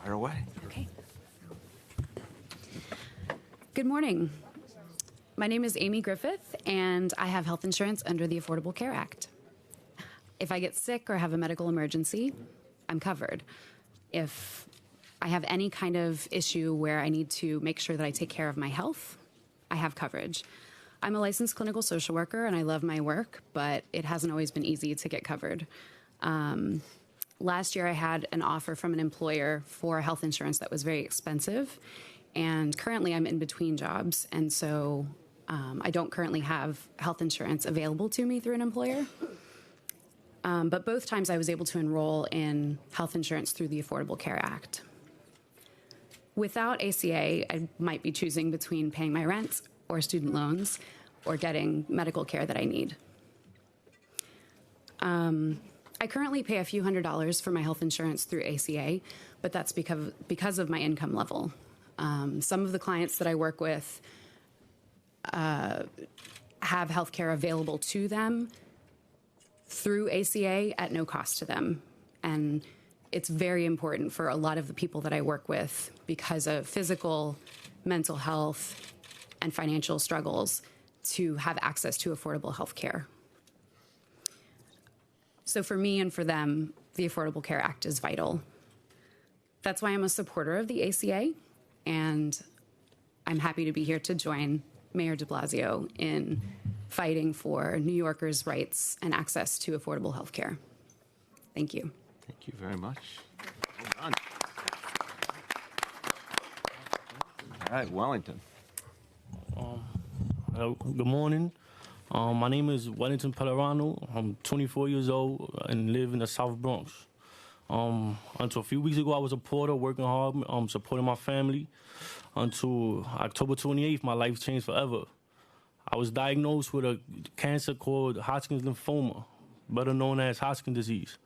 Fire away. Okay. Good morning. My name is Amy Griffith, and I have health insurance under the Affordable Care Act. If I get sick or have a medical emergency, I'm covered. If I have any kind of issue where I need to make sure that I take care of my health, I have coverage. I'm a licensed clinical social worker, and I love my work, but it hasn't always been easy to get covered. Last year, I had an offer from an employer for health insurance that was very expensive, and currently I'm in between jobs, and so I don't currently have health insurance available to me through an employer. But both times I was able to enroll in health insurance through the Affordable Care Act. Without ACA, I might be choosing between paying my rent or student loans or getting medical care that I need. I currently pay a few $100s for my health insurance through ACA, but that's because of my income level. Some of the clients that I work with have health care available to them through ACA at no cost to them. And it's very important for a lot of the people that I work with because of physical, mental health, and financial struggles to have access to affordable health care. So for me and for them, the Affordable Care Act is vital. That's why I'm a supporter of the ACA, and I'm happy to be here to join Mayor de Blasio in fighting for New Yorkers' rights and access to affordable health care. Thank you. Thank you very much. Well done. All right, Wellington. Hello, good morning. My name is Wellington Pellerano. I'm 24 years old and live in the South Bronx. Until a few weeks ago, I was a porter working hard, supporting my family. Until October 28th, my life changed forever. I was diagnosed with a cancer called Hodgkin's lymphoma, better known as Hodgkin disease.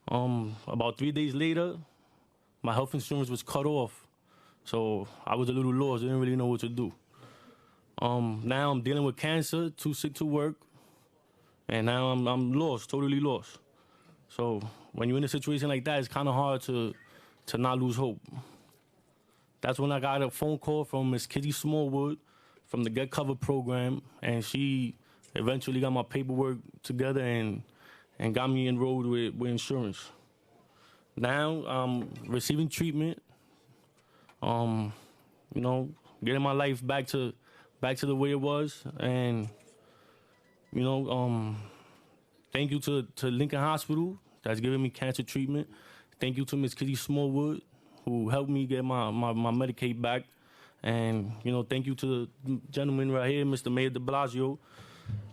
About 3 days later, my health insurance was cut off. So I was a little lost, didn't really know what to do. Now I'm dealing with cancer, too sick to work, and now I'm lost, totally lost. So when you're in a situation like that, it's kind of hard to not lose hope. That's when I got a phone call from Miss Kitty Smallwood from the Get Covered program, and she eventually got my paperwork together and got me enrolled with insurance. Now I'm receiving treatment, getting my life back to the way it was, and thank you to Lincoln Hospital that's giving me cancer treatment. Thank you to Miss Kitty Smallwood who helped me get my Medicaid back, and thank you to the gentleman right here, Mr. Mayor de Blasio,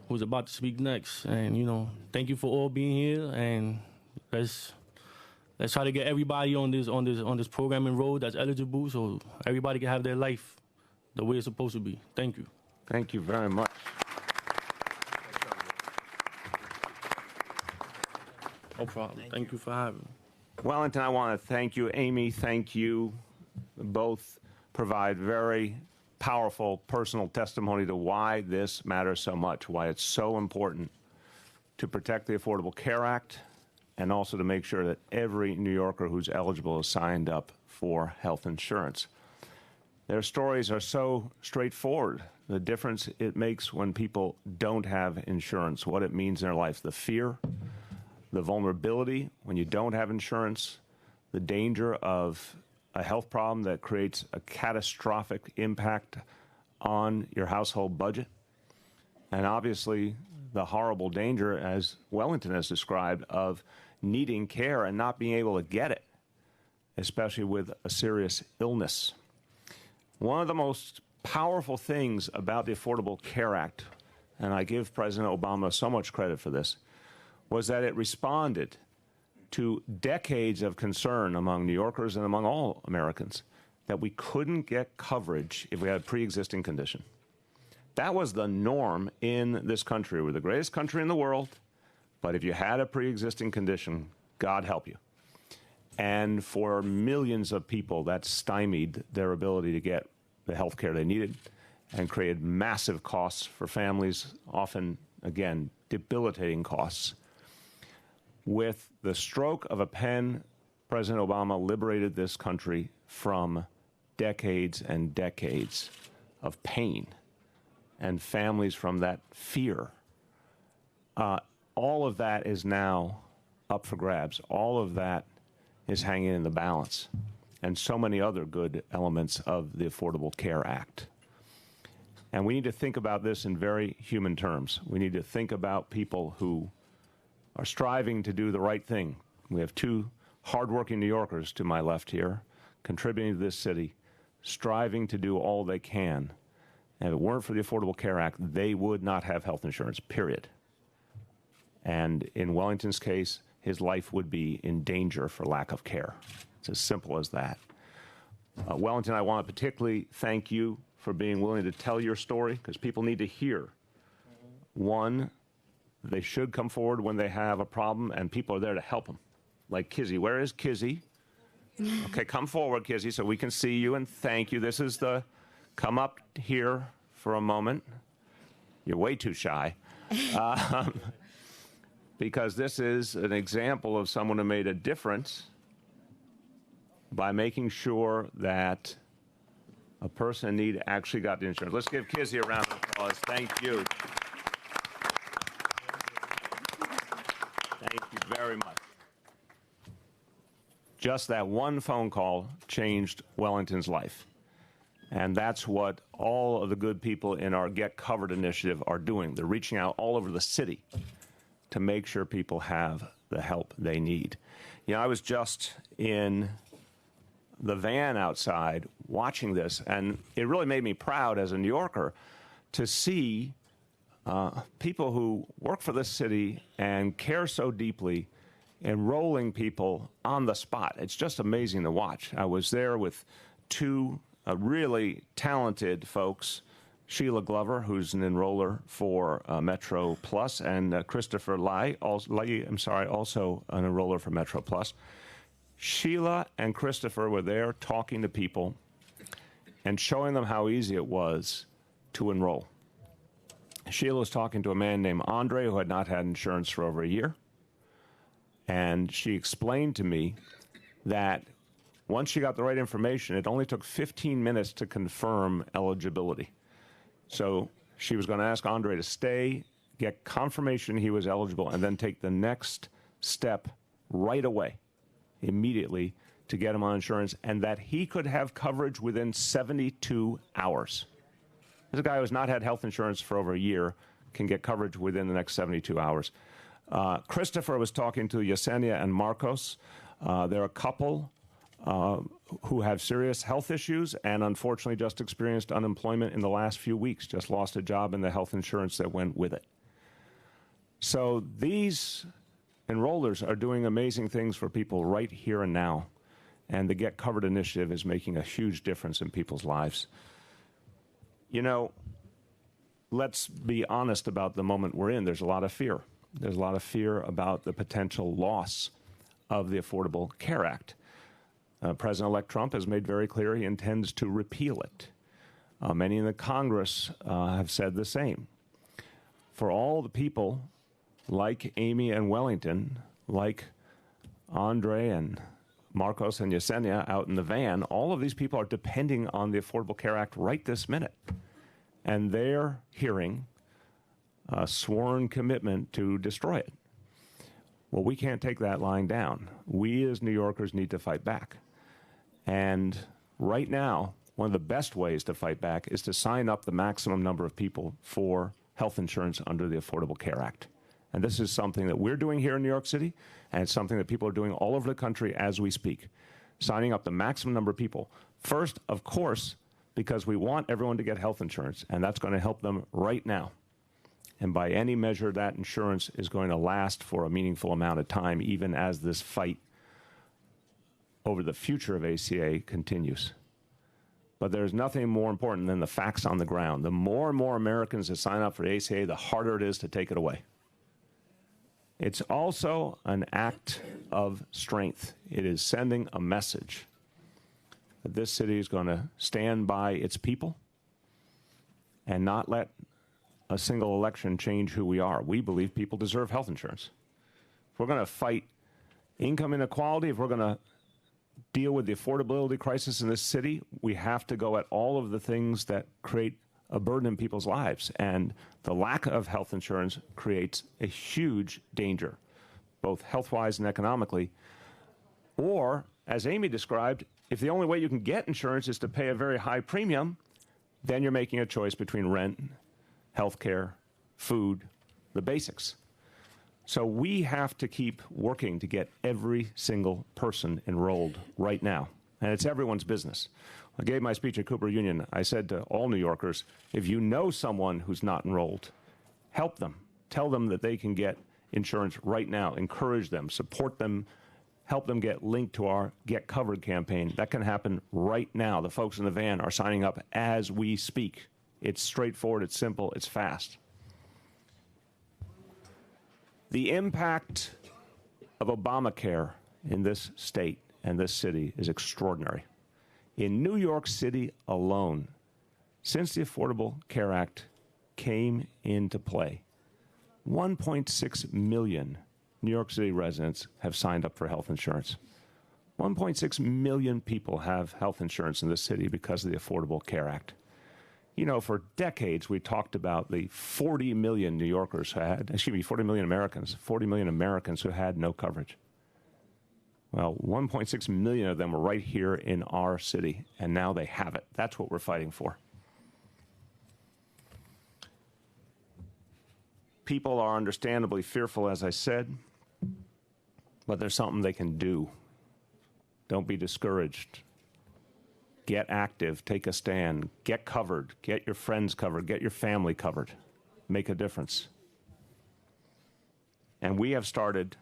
who's about to speak next. And thank you for all being here, and let's try to get everybody on this program enrolled that's eligible, so everybody can have their life the way it's supposed to be. Thank you. Thank you very much. No problem. Thank you for having me. Wellington, I want to thank you. Amy, thank you. Both provide very powerful personal testimony to why this matters so much, why it's so important to protect the Affordable Care Act, and also to make sure that every New Yorker who's eligible is signed up for health insurance. Their stories are so straightforward, the difference it makes when people don't have insurance, what it means in their life, the fear, the vulnerability when you don't have insurance, the danger of a health problem that creates a catastrophic impact on your household budget, and obviously the horrible danger, as Wellington has described, of needing care and not being able to get it, especially with a serious illness. One of the most powerful things about the Affordable Care Act, and I give President Obama so much credit for this, was that it responded to decades of concern among New Yorkers and among all Americans that we couldn't get coverage if we had a pre-existing condition. That was the norm in this country. We're the greatest country in the world, but if you had a pre-existing condition, God help you. And for millions of people, that stymied their ability to get the health care they needed and created massive costs for families, often, again, debilitating costs. With the stroke of a pen, President Obama liberated this country from decades and decades of pain and families from that fear. All of that is now up for grabs. All of that is hanging in the balance, and so many other good elements of the Affordable Care Act. And we need to think about this in very human terms. We need to think about people who are striving to do the right thing. We have two hardworking New Yorkers to my left here, contributing to this city, striving to do all they can. And if it weren't for the Affordable Care Act, they would not have health insurance, period. And in Wellington's case, his life would be in danger for lack of care. It's as simple as that. Wellington, I want to particularly thank you for being willing to tell your story, because people need to hear. One, they should come forward when they have a problem, and people are there to help them. Like Kizzy. Where is Kizzy? Okay, come forward, Kizzy, so we can see you, and thank you. This is the, come up here for a moment. You're way too shy. Because this is an example of someone who made a difference by making sure that a person in need actually got the insurance. Let's give Kizzy a round of applause. Thank you. Thank you very much. Just that one phone call changed Wellington's life. And that's what all of the good people in our Get Covered initiative are doing. They're reaching out all over the city to make sure people have the help they need. You know, I was just in the van outside watching this, and it really made me proud as a New Yorker to see people who work for this city and care so deeply enrolling people on the spot. It's just amazing to watch. I was there with two really talented folks, Sheila Glover, who's an enroller for Metro Plus, and Christopher Lai, also an enroller for Metro Plus. Sheila and Christopher were there talking to people and showing them how easy it was to enroll. Sheila was talking to a man named Andre who had not had insurance for over a year. And she explained to me that once she got the right information, it only took 15 minutes to confirm eligibility. So she was going to ask Andre to stay, get confirmation he was eligible, and then take the next step right away, immediately, to get him on insurance, and that he could have coverage within 72 hours. This guy who has not had health insurance for over a year can get coverage within the next 72 hours. Christopher was talking to Yesenia and Marcos. They're a couple who have serious health issues and unfortunately just experienced unemployment in the last few weeks, just lost a job and the health insurance that went with it. So these enrollers are doing amazing things for people right here and now. And the Get Covered initiative is making a huge difference in people's lives. You know, let's be honest about the moment we're in. There's a lot of fear. There's a lot of fear about the potential loss of the Affordable Care Act. President-elect Trump has made very clear he intends to repeal it. Many in the Congress have said the same. For all the people like Amy and Wellington, like Andre and Marcos and Yesenia out in the van, all of these people are depending on the Affordable Care Act right this minute. And they're hearing a sworn commitment to destroy it. Well, we can't take that lying down. We as New Yorkers need to fight back. And right now, one of the best ways to fight back is to sign up the maximum number of people for health insurance under the Affordable Care Act. And this is something that we're doing here in New York City, and it's something that people are doing all over the country as we speak, signing up the maximum number of people. First, of course, because we want everyone to get health insurance, and that's going to help them right now. And by any measure, that insurance is going to last for a meaningful amount of time, even as this fight over the future of ACA continues. But there's nothing more important than the facts on the ground. The more and more Americans that sign up for ACA, the harder it is to take it away. It's also an act of strength. It is sending a message that this city is going to stand by its people and not let a single election change who we are. We believe people deserve health insurance. If we're going to fight income inequality, if we're going to deal with the affordability crisis in this city, we have to go at all of the things that create a burden in people's lives. And the lack of health insurance creates a huge danger, both health-wise and economically. Or, as Amy described, if the only way you can get insurance is to pay a very high premium, then you're making a choice between rent, health care, food, the basics. So we have to keep working to get every single person enrolled right now. And it's everyone's business. I gave my speech at Cooper Union. I said to all New Yorkers, if you know someone who's not enrolled, help them. Tell them that they can get insurance right now. Encourage them, support them, help them get linked to our Get Covered campaign. That can happen right now. The folks in the van are signing up as we speak. It's straightforward, it's simple, it's fast. The impact of Obamacare in this state and this city is extraordinary. In New York City alone, since the Affordable Care Act came into play, 1.6 million New York City residents have signed up for health insurance. 1.6 million people have health insurance in this city because of the Affordable Care Act. You know, for decades, we talked about the 40 million New Yorkers who had, 40 million Americans who had no coverage. Well, 1.6 million of them were right here in our city, and now they have it. That's what we're fighting for. People are understandably fearful, as I said, but there's something they can do. Don't be discouraged. Get active, take a stand, get covered, get your friends covered, get your family covered. Make a difference. And we have started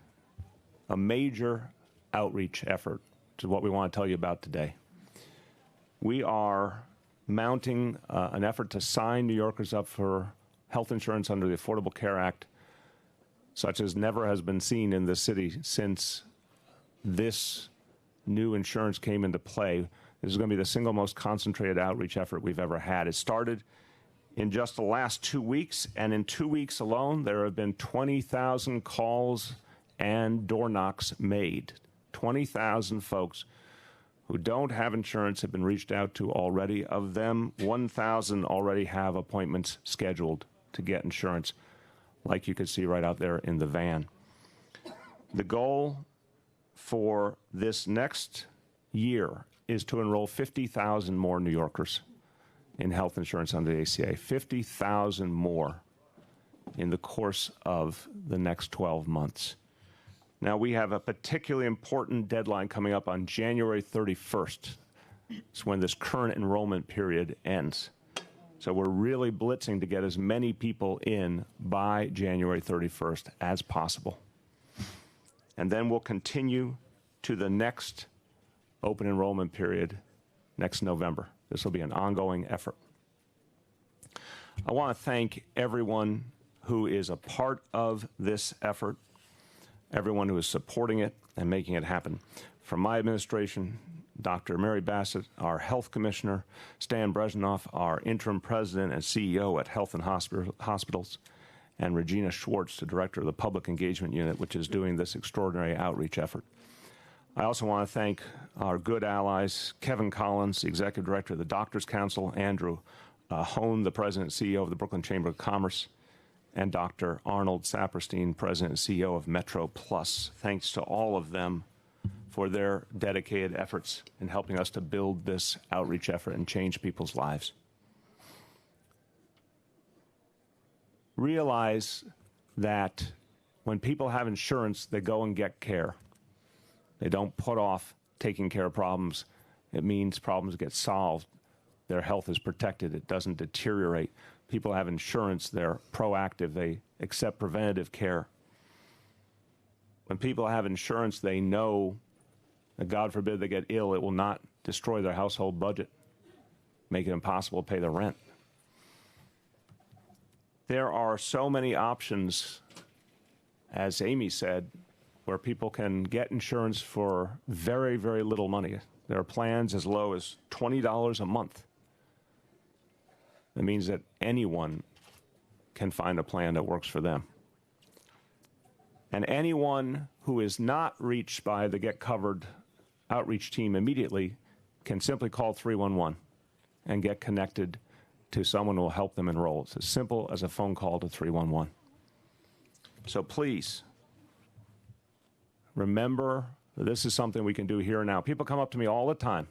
a major outreach effort, which is what we want to tell you about today. We are mounting an effort to sign New Yorkers up for health insurance under the Affordable Care Act, such as never has been seen in this city since this new insurance came into play. This is going to be the single most concentrated outreach effort we've ever had. It started in just the last 2 weeks, and in 2 weeks alone, there have been 20,000 calls and door knocks made. 20,000 folks who don't have insurance have been reached out to already. Of them, 1,000 already have appointments scheduled to get insurance, like you could see right out there in the van. The goal for this next year is to enroll 50,000 more New Yorkers in health insurance under the ACA, 50,000 more in the course of the next 12 months. Now, we have a particularly important deadline coming up on January 31st. It's when this current enrollment period ends. So we're really blitzing to get as many people in by January 31st as possible. And then we'll continue to the next open enrollment period next November. This will be an ongoing effort. I want to thank everyone who is a part of this effort, everyone who is supporting it and making it happen. From my administration, Dr. Mary Bassett, our health commissioner, Stan Brezhnev, our interim president and CEO at Health and Hospitals, and Regina Schwartz, the director of the Public Engagement Unit, which is doing this extraordinary outreach effort. I also want to thank our good allies, Kevin Collins, the executive director of the Doctors Council, Andrew Hone, the president and CEO of the Brooklyn Chamber of Commerce, and Dr. Arnold Saperstein, president and CEO of Metro Plus. Thanks to all of them for their dedicated efforts in helping us to build this outreach effort and change people's lives. Realize that when people have insurance, they go and get care. They don't put off taking care of problems. It means problems get solved. Their health is protected. It doesn't deteriorate. People have insurance. They're proactive. They accept preventative care. When people have insurance, they know that, God forbid, they get ill, it will not destroy their household budget, make it impossible to pay the rent. There are so many options, as Amy said, where people can get insurance for very, very little money. There are plans as low as $20 a month. That means that anyone can find a plan that works for them. And anyone who is not reached by the Get Covered outreach team immediately can simply call 311 and get connected to someone who will help them enroll. It's as simple as a phone call to 311. So please, remember that this is something we can do here and now. People come up to me all the time,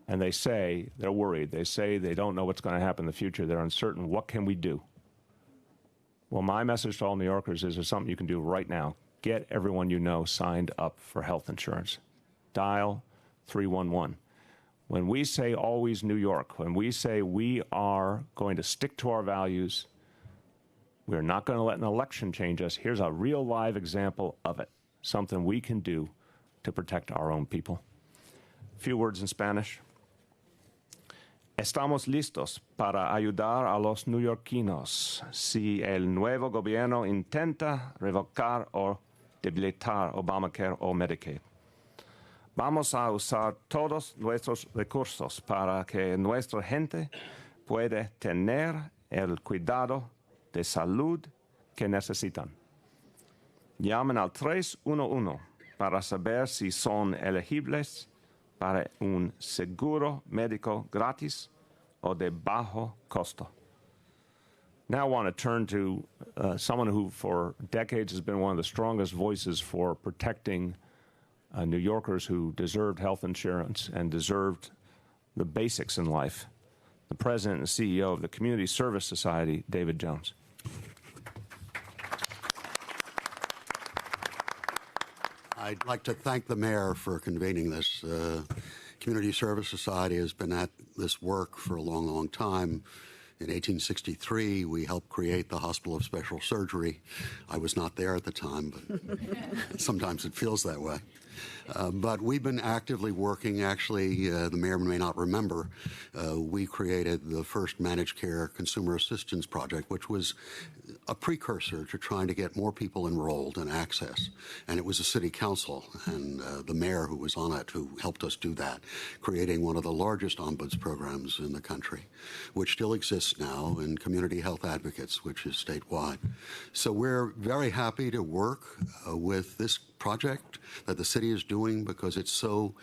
and they say they're worried. They say they don't know what's going to happen in the future. They're uncertain. What can we do? Well, my message to all New Yorkers is there's something you can do right now. Get everyone you know signed up for health insurance. Dial 311. When we say always New York, when we say we are going to stick to our values, we're not going to let an election change us, here's a real live example of it, something we can do to protect our own people. A few words in Spanish. Estamos listos para ayudar a los neoyorquinos si el nuevo gobierno intenta revocar o debilitar Obamacare o Medicaid. Vamos a usar todos nuestros recursos para que nuestra gente pueda tener el cuidado de salud que necesitan. Llamen al 311 para saber si son elegibles para un seguro médico gratis o de bajo costo. Now I want to turn to someone who for decades has been one of the strongest voices for protecting New Yorkers who deserved health insurance and deserved the basics in life, the president and CEO of the Community Service Society, David Jones. I'd like to thank the mayor for convening this. Community Service Society has been at this work for a long, long time. In 1863, we helped create the Hospital of Special Surgery. I was not there at the time, but sometimes it feels that way. But we've been actively working. Actually, the mayor may not remember, we created the first managed care consumer assistance project, which was a precursor to trying to get more people enrolled and access. And it was a city council and the mayor who was on it who helped us do that, creating one of the largest ombuds programs in the country, which still exists now in Community Health Advocates, which is statewide. So we're very happy to work with this project that the city is doing because it's so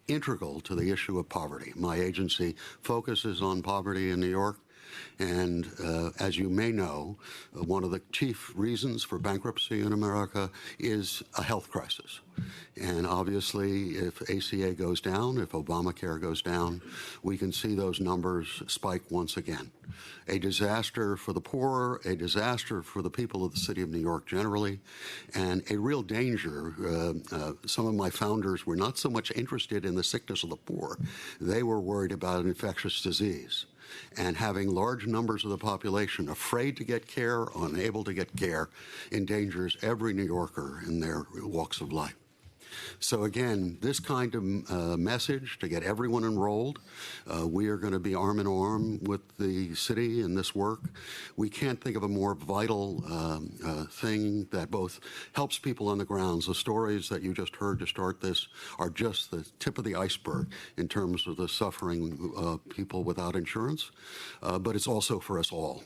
integral to the issue of poverty. My agency focuses on poverty in New York. And as you may know, one of the chief reasons for bankruptcy in America is a health crisis. And obviously, if ACA goes down, if Obamacare goes down, we can see those numbers spike once again. A disaster for the poor, a disaster for the people of the city of New York generally, and a real danger. Some of my founders were not so much interested in the sickness of the poor. They were worried about an infectious disease. And having large numbers of the population afraid to get care, unable to get care, endangers every New Yorker in their walks of life. So again, this kind of message to get everyone enrolled, we are going to be arm in arm with the city in this work. We can't think of a more vital thing that both helps people on the grounds. The stories that you just heard to start this are just the tip of the iceberg in terms of the suffering people without insurance, but it's also for us all.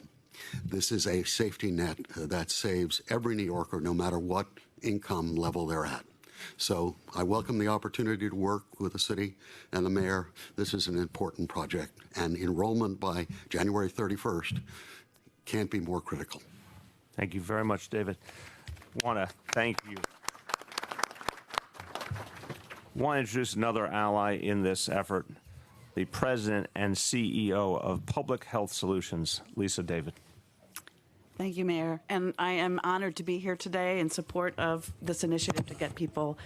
This is a safety net that saves every New Yorker, no matter what income level they're at. So I welcome the opportunity to work with the city and the mayor. This is an important project, and enrollment by January 31st can't be more critical. Thank you very much, David. I want to thank you. I want to introduce another ally in this effort, the president and CEO of Public Health Solutions, Lisa David. Thank you, Mayor. And I am honored to be here today in support of this initiative to get people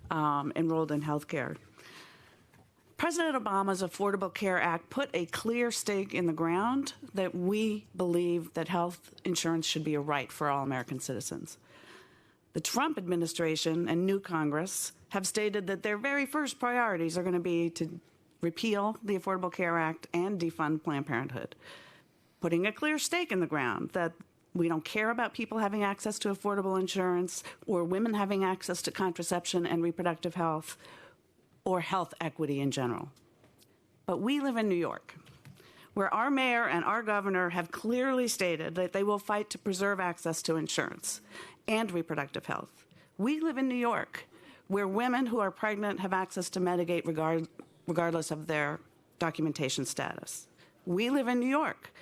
enrolled in health care. President Obama's Affordable Care Act put a clear stake in the ground that we believe that health insurance should be a right for all American citizens. The Trump administration and new Congress have stated that their very first priorities are going to be to repeal the Affordable Care Act and defund Planned Parenthood, putting a clear stake in the ground that we don't care about people having access to affordable insurance or women having access to contraception and reproductive health or health equity in general. But we live in New York, where our mayor and our governor have clearly stated that they will fight to preserve access to insurance and reproductive health. We live in New York, where women who are pregnant have access to Medigate regardless of their documentation status. We live in New York,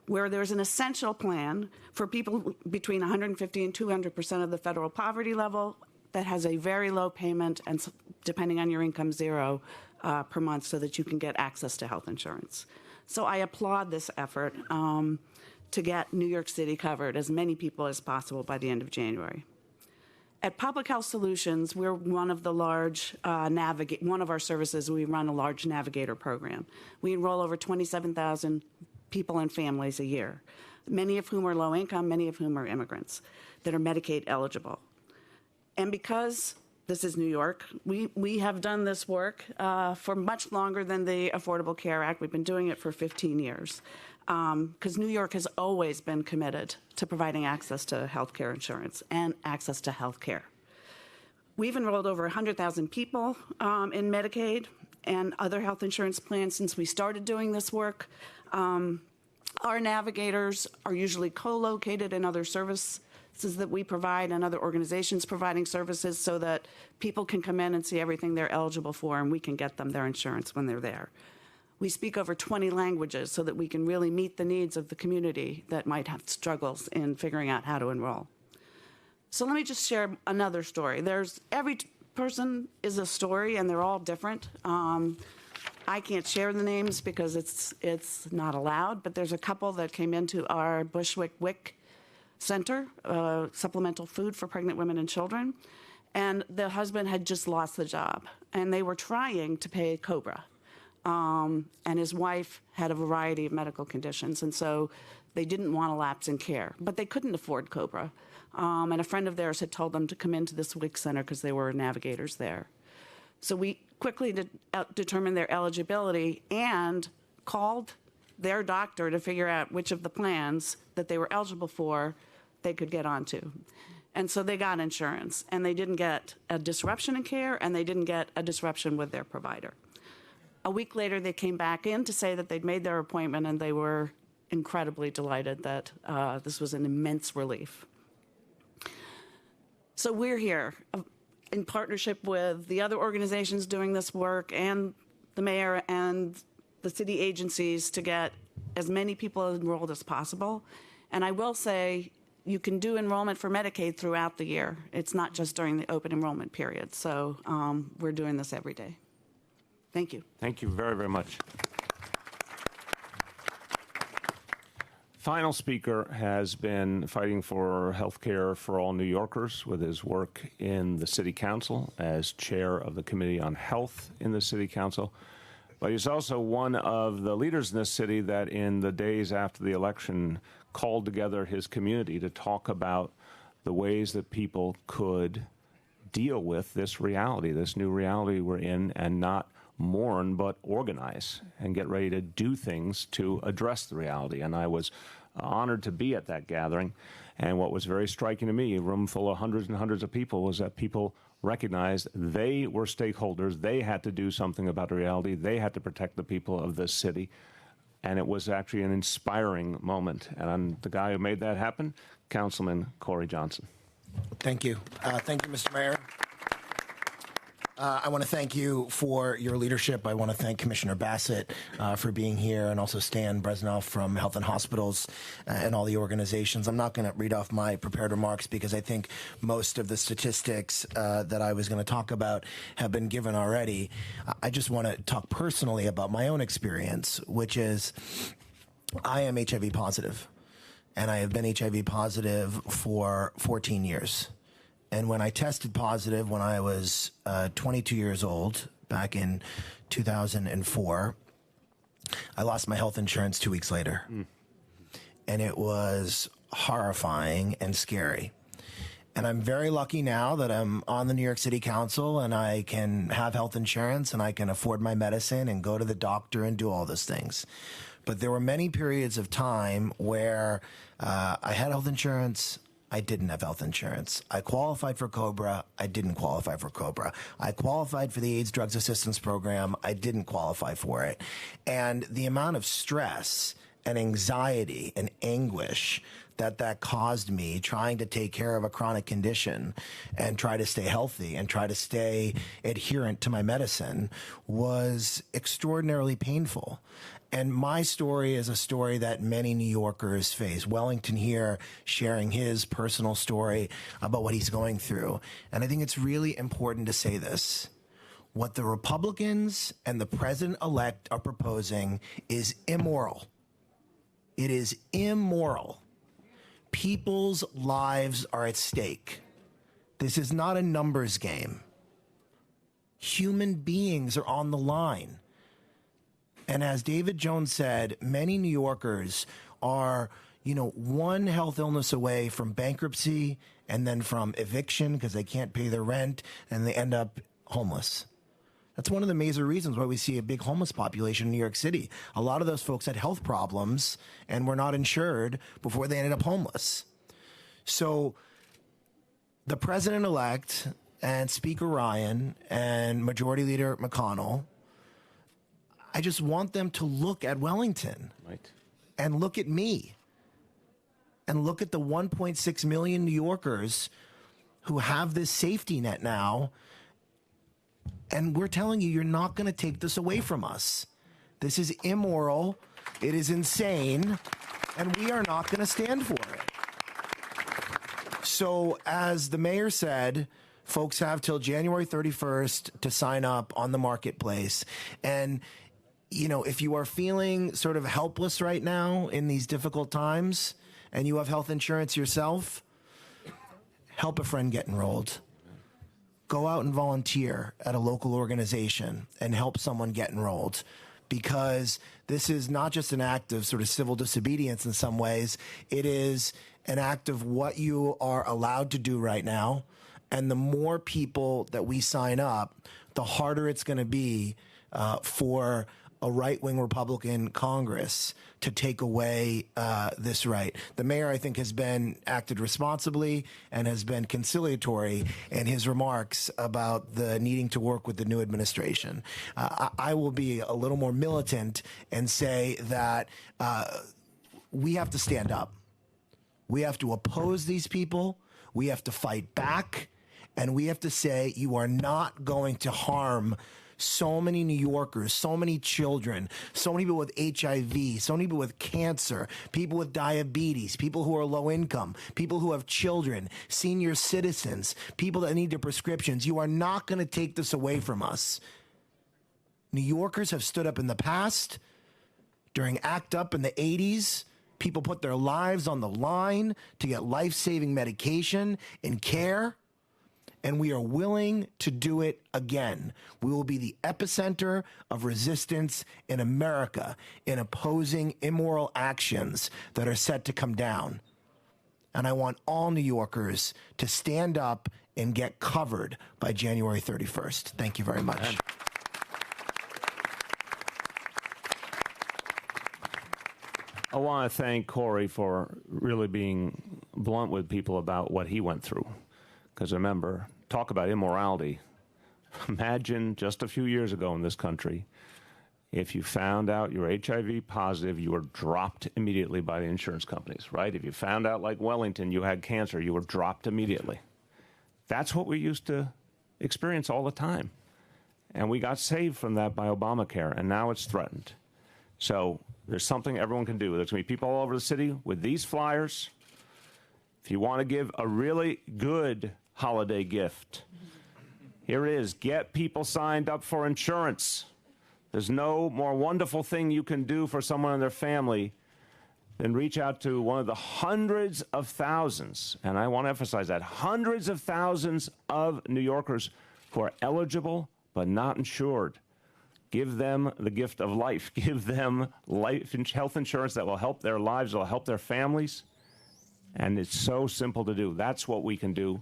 where there's an essential plan for people between 150 and 200% of the federal poverty level that has a very low payment and, depending on your income, zero per month, so that you can get access to health insurance. So I applaud this effort to get New York City covered as many people as possible by the end of January. At Public Health Solutions, we're one of the large one of our services. We run a large navigator program. We enroll over 27,000 people and families a year, many of whom are low income, many of whom are immigrants that are Medicaid eligible. And because this is New York, we have done this work for much longer than the Affordable Care Act. We've been doing it for 15 years because New York has always been committed to providing access to health care insurance and access to health care. We've enrolled over 100,000 people in Medicaid and other health insurance plans since we started doing this work. Our navigators are usually co-located in other services that we provide and other organizations providing services so that people can come in and see everything they're eligible for, and we can get them their insurance when they're there. We speak over 20 languages so that we can really meet the needs of the community that might have struggles in figuring out how to enroll. So let me just share another story. Every person is a story, and they're all different. I can't share the names because it's not allowed, but there's a couple that came into our Bushwick WIC Center, supplemental food for pregnant women and children, and the husband had just lost the job, and they were trying to pay COBRA, and his wife had a variety of medical conditions, and so they didn't want to lapse in care, but they couldn't afford COBRA, and a friend of theirs had told them to come into this WIC Center because they were navigators there. So we quickly determined their eligibility and called their doctor to figure out which of the plans that they were eligible for they could get onto. And so they got insurance, and they didn't get a disruption in care, and they didn't get a disruption with their provider. A week later, they came back in to say that they'd made their appointment, and they were incredibly delighted that this was an immense relief. So we're here in partnership with the other organizations doing this work and the mayor and the city agencies to get as many people enrolled as possible. And I will say, you can do enrollment for Medicaid throughout the year. It's not just during the open enrollment period. So we're doing this every day. Thank you. Thank you very, very much. Final speaker has been fighting for health care for all New Yorkers with his work in the City Council as chair of the Committee on Health in the City Council. But he's also one of the leaders in this city that in the days after the election called together his community to talk about the ways that people could deal with this reality, this new reality we're in, and not mourn but organize and get ready to do things to address the reality. And I was honored to be at that gathering. And what was very striking to me, a room full of hundreds and hundreds of people, was that people recognized they were stakeholders. They had to do something about the reality. They had to protect the people of this city. And it was actually an inspiring moment. And the guy who made that happen, Councilman Corey Johnson. Thank you. Thank you, Mr. Mayor. I want to thank you for your leadership. I want to thank Commissioner Bassett for being here, and also Stan Bresnell from Health and Hospitals and all the organizations. I'm not going to read off my prepared remarks because I think most of the statistics that I was going to talk about have been given already. I just want to talk personally about my own experience, which is I am HIV positive, and I have been HIV positive for 14 years. And when I tested positive when I was 22 years old, back in 2004, I lost my health insurance 2 weeks later. And it was horrifying and scary. And I'm very lucky now that I'm on the New York City Council and I can have health insurance and I can afford my medicine and go to the doctor and do all those things. But there were many periods of time where I had health insurance, I didn't have health insurance. I qualified for COBRA. I didn't qualify for COBRA. I qualified for the AIDS Drugs Assistance Program. I didn't qualify for it. And the amount of stress and anxiety and anguish that caused me trying to take care of a chronic condition and try to stay healthy and try to stay adherent to my medicine was extraordinarily painful. And my story is a story that many New Yorkers face. Wellington here sharing his personal story about what he's going through. And I think it's really important to say this. What the Republicans and the president-elect are proposing is immoral. It is immoral. People's lives are at stake. This is not a numbers game. Human beings are on the line. And as David Jones said, many New Yorkers are, one health illness away from bankruptcy and then from eviction because they can't pay their rent and they end up homeless. That's one of the major reasons why we see a big homeless population in New York City. A lot of those folks had health problems and were not insured before they ended up homeless. So the president-elect and Speaker Ryan and Majority Leader McConnell, I just want them to look at Wellington and look at me and look at the 1.6 million New Yorkers who have this safety net now. And we're telling you, you're not going to take this away from us. This is immoral. It is insane. And we are not going to stand for it. So as the mayor said, folks have till January 31st to sign up on the marketplace. And if you are feeling sort of helpless right now in these difficult times and you have health insurance yourself, help a friend get enrolled. Go out and volunteer at a local organization and help someone get enrolled, because this is not just an act of sort of civil disobedience in some ways. It is an act of what you are allowed to do right now. And the more people that we sign up, the harder it's going to be for a right-wing Republican Congress to take away this right. The mayor, I think, has acted responsibly and has been conciliatory in his remarks about the needing to work with the new administration. I will be a little more militant and say that we have to stand up. We have to oppose these people. We have to fight back. And we have to say, you are not going to harm so many New Yorkers, so many children, so many people with HIV, so many people with cancer, people with diabetes, people who are low income, people who have children, senior citizens, people that need their prescriptions. You are not going to take this away from us. New Yorkers have stood up in the past. During ACT UP in the 80s, people put their lives on the line to get life-saving medication and care. And we are willing to do it again. We will be the epicenter of resistance in America in opposing immoral actions that are set to come down. And I want all New Yorkers to stand up and get covered by January 31st. Thank you very much. I want to thank Corey for really being blunt with people about what he went through. Because remember, talk about immorality. Imagine just a few years ago in this country, if you found out you were HIV positive, you were dropped immediately by the insurance companies, right? If you found out, like Wellington, you had cancer, you were dropped immediately. That's what we used to experience all the time. And we got saved from that by Obamacare, and now it's threatened. So there's something everyone can do. There's going to be people all over the city with these flyers. If you want to give a really good holiday gift, here it is. Get people signed up for insurance. There's no more wonderful thing you can do for someone and their family than reach out to one of the hundreds of thousands, and I want to emphasize that, hundreds of thousands of New Yorkers who are eligible but not insured. Give them the gift of life. Give them health insurance that will help their lives, will help their families. And it's so simple to do. That's what we can do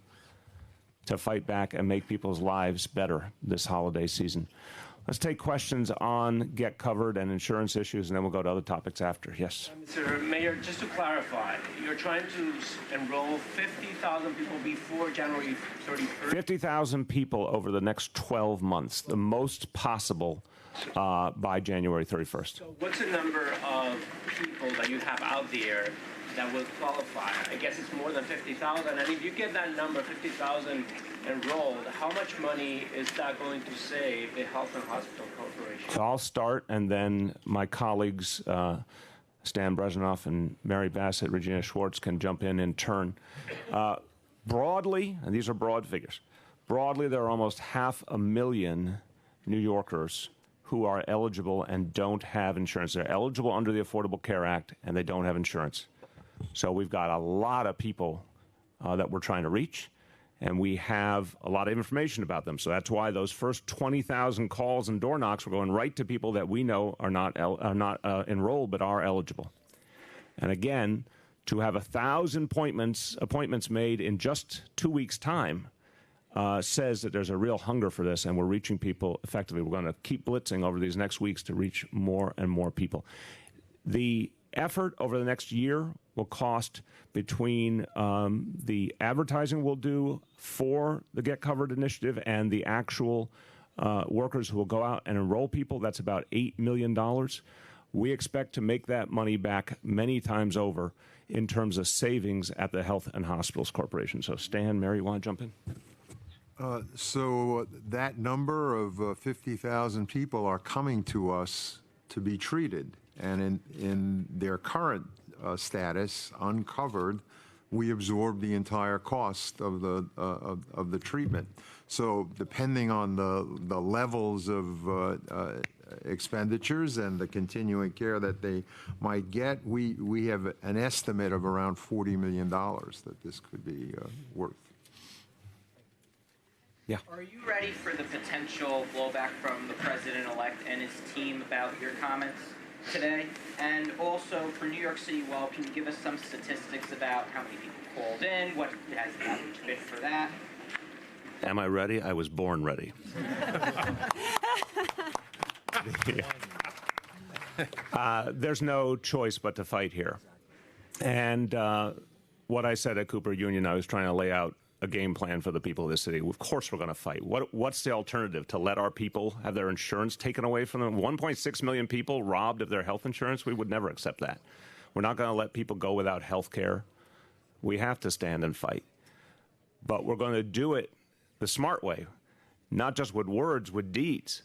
to fight back and make people's lives better this holiday season. Let's take questions on Get Covered and insurance issues, and then we'll go to other topics after. Yes. Mr. Mayor, just to clarify, you're trying to enroll 50,000 people before January 31st? 50,000 people over the next 12 months, the most possible by January 31st. So what's the number of people that you have out there that will qualify? I guess it's more than 50,000. And if you get that number, 50,000 enrolled, how much money is that going to save the Health and Hospital Corporation? So I'll start, and then my colleagues, Stan Bresnoff and Mary Bassett, Regina Schwartz, can jump in turn. Broadly, and these are broad figures, broadly there are almost 500,000 New Yorkers who are eligible and don't have insurance. They're eligible under the Affordable Care Act, and they don't have insurance. So we've got a lot of people that we're trying to reach, and we have a lot of information about them. So that's why those first 20,000 calls and door knocks were going right to people that we know are not enrolled but are eligible. And again, to have 1,000 appointments made in just 2 weeks' time says that there's a real hunger for this, and we're reaching people effectively. We're going to keep blitzing over these next weeks to reach more and more people. The effort over the next year will cost between the advertising we'll do for the Get Covered initiative and the actual workers who will go out and enroll people. That's about $8 million. We expect to make that money back many times over in terms of savings at the Health and Hospitals Corporation. So Stan, Mary, you want to jump in? So that number of 50,000 people are coming to us to be treated. And in their current status, uncovered, we absorb the entire cost of the treatment. So depending on the levels of expenditures and the continuing care that they might get, we have an estimate of around $40 million that this could be worth. Yeah. Are you ready for the potential blowback from the president-elect and his team about your comments today? And also for New York City Well, can you give us some statistics about how many people called in, what has the average been for that? Am I ready? I was born ready. There's no choice but to fight here. And what I said at Cooper Union, I was trying to lay out a game plan for the people of this city. Of course we're going to fight. What's the alternative? To let our people have their insurance taken away from them? 1.6 million people robbed of their health insurance? We would never accept that. We're not going to let people go without health care. We have to stand and fight. But we're going to do it the smart way, not just with words, with deeds.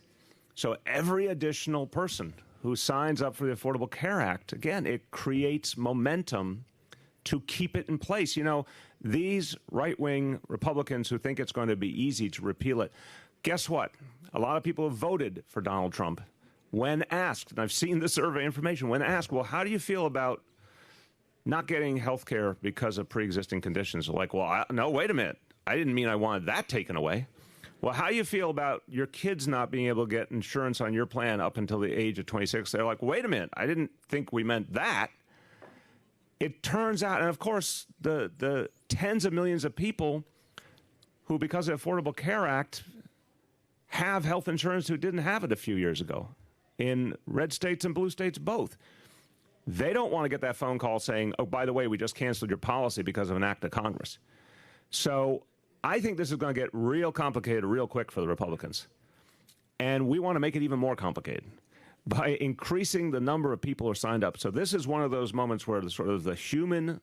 So every additional person who signs up for the Affordable Care Act, again, it creates momentum to keep it in place. You know, these right-wing Republicans who think it's going to be easy to repeal it, guess what? A lot of people have voted for Donald Trump. When asked, and I've seen the survey information, when asked, well, how do you feel about not getting health care because of pre-existing conditions? They're like, well, no, wait a minute. I didn't mean I wanted that taken away. Well, how do you feel about your kids not being able to get insurance on your plan up until the age of 26? They're like, wait a minute. I didn't think we meant that. It turns out, and of course, the tens of millions of people who, because of the Affordable Care Act, have health insurance who didn't have it a few years ago, in red states and blue states both. They don't want to get that phone call saying, oh, by the way, we just canceled your policy because of an act of Congress. So I think this is going to get real complicated real quick for the Republicans. And we want to make it even more complicated by increasing the number of people who are signed up. So this is one of those moments where the sort of the human,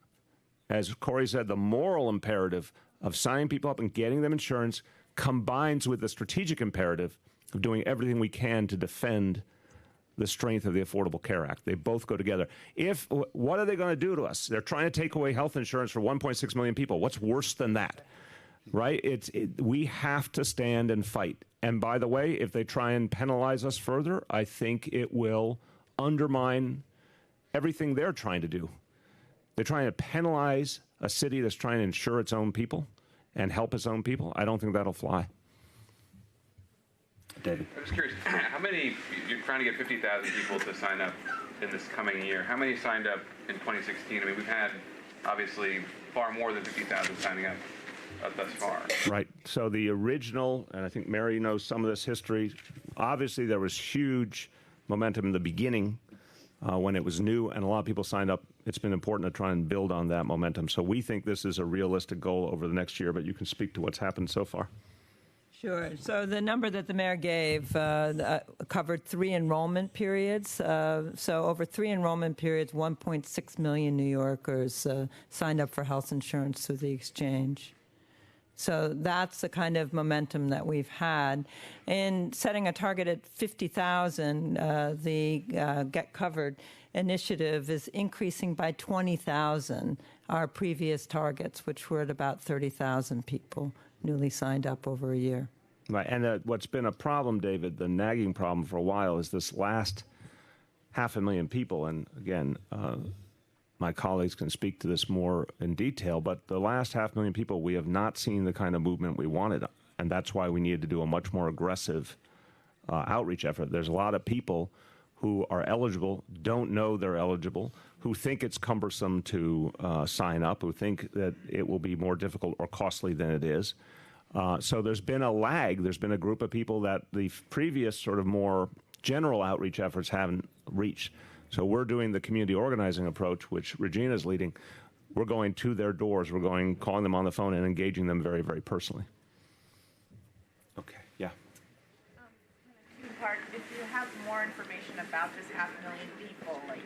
as Corey said, the moral imperative of signing people up and getting them insurance combines with the strategic imperative of doing everything we can to defend the strength of the Affordable Care Act. They both go together. What are they going to do to us? They're trying to take away health insurance for 1.6 million people. What's worse than that? Right? We have to stand and fight. And by the way, if they try and penalize us further, I think it will undermine everything they're trying to do. They're trying to penalize a city that's trying to insure its own people and help its own people. I don't think that'll fly. David. I'm just curious, how many, you're trying to get 50,000 people to sign up in this coming year. How many signed up in 2016? I mean, we've had, obviously, far more than 50,000 signing up thus far. Right. So the original, and I think Mary knows some of this history, obviously there was huge momentum in the beginning when it was new, and a lot of people signed up. It's been important to try and build on that momentum. So we think this is a realistic goal over the next year, but you can speak to what's happened so far. Sure. So the number that the mayor gave covered 3 enrollment periods. So over 3 enrollment periods, 1.6 million New Yorkers signed up for health insurance through the exchange. So that's the kind of momentum that we've had. In setting a target at 50,000, the Get Covered initiative is increasing by 20,000 our previous targets, which were at about 30,000 people newly signed up over a year. Right, and what's been a problem, David, the nagging problem for a while, is this last 500,000 people, and again, my colleagues can speak to this more in detail, but the last 500,000 people, we have not seen the kind of movement we wanted, and that's why we needed to do a much more aggressive outreach effort. There's a lot of people who are eligible, don't know they're eligible, who think it's cumbersome to sign up, who think that it will be more difficult or costly than it is. So there's been a lag. There's been a group of people that the previous sort of more general outreach efforts haven't reached. So we're doing the community organizing approach, which Regina's leading. We're going to their doors. We're going, calling them on the phone and engaging them very, very personally. Okay, yeah. Part, if you have more information about this 500,000 people, like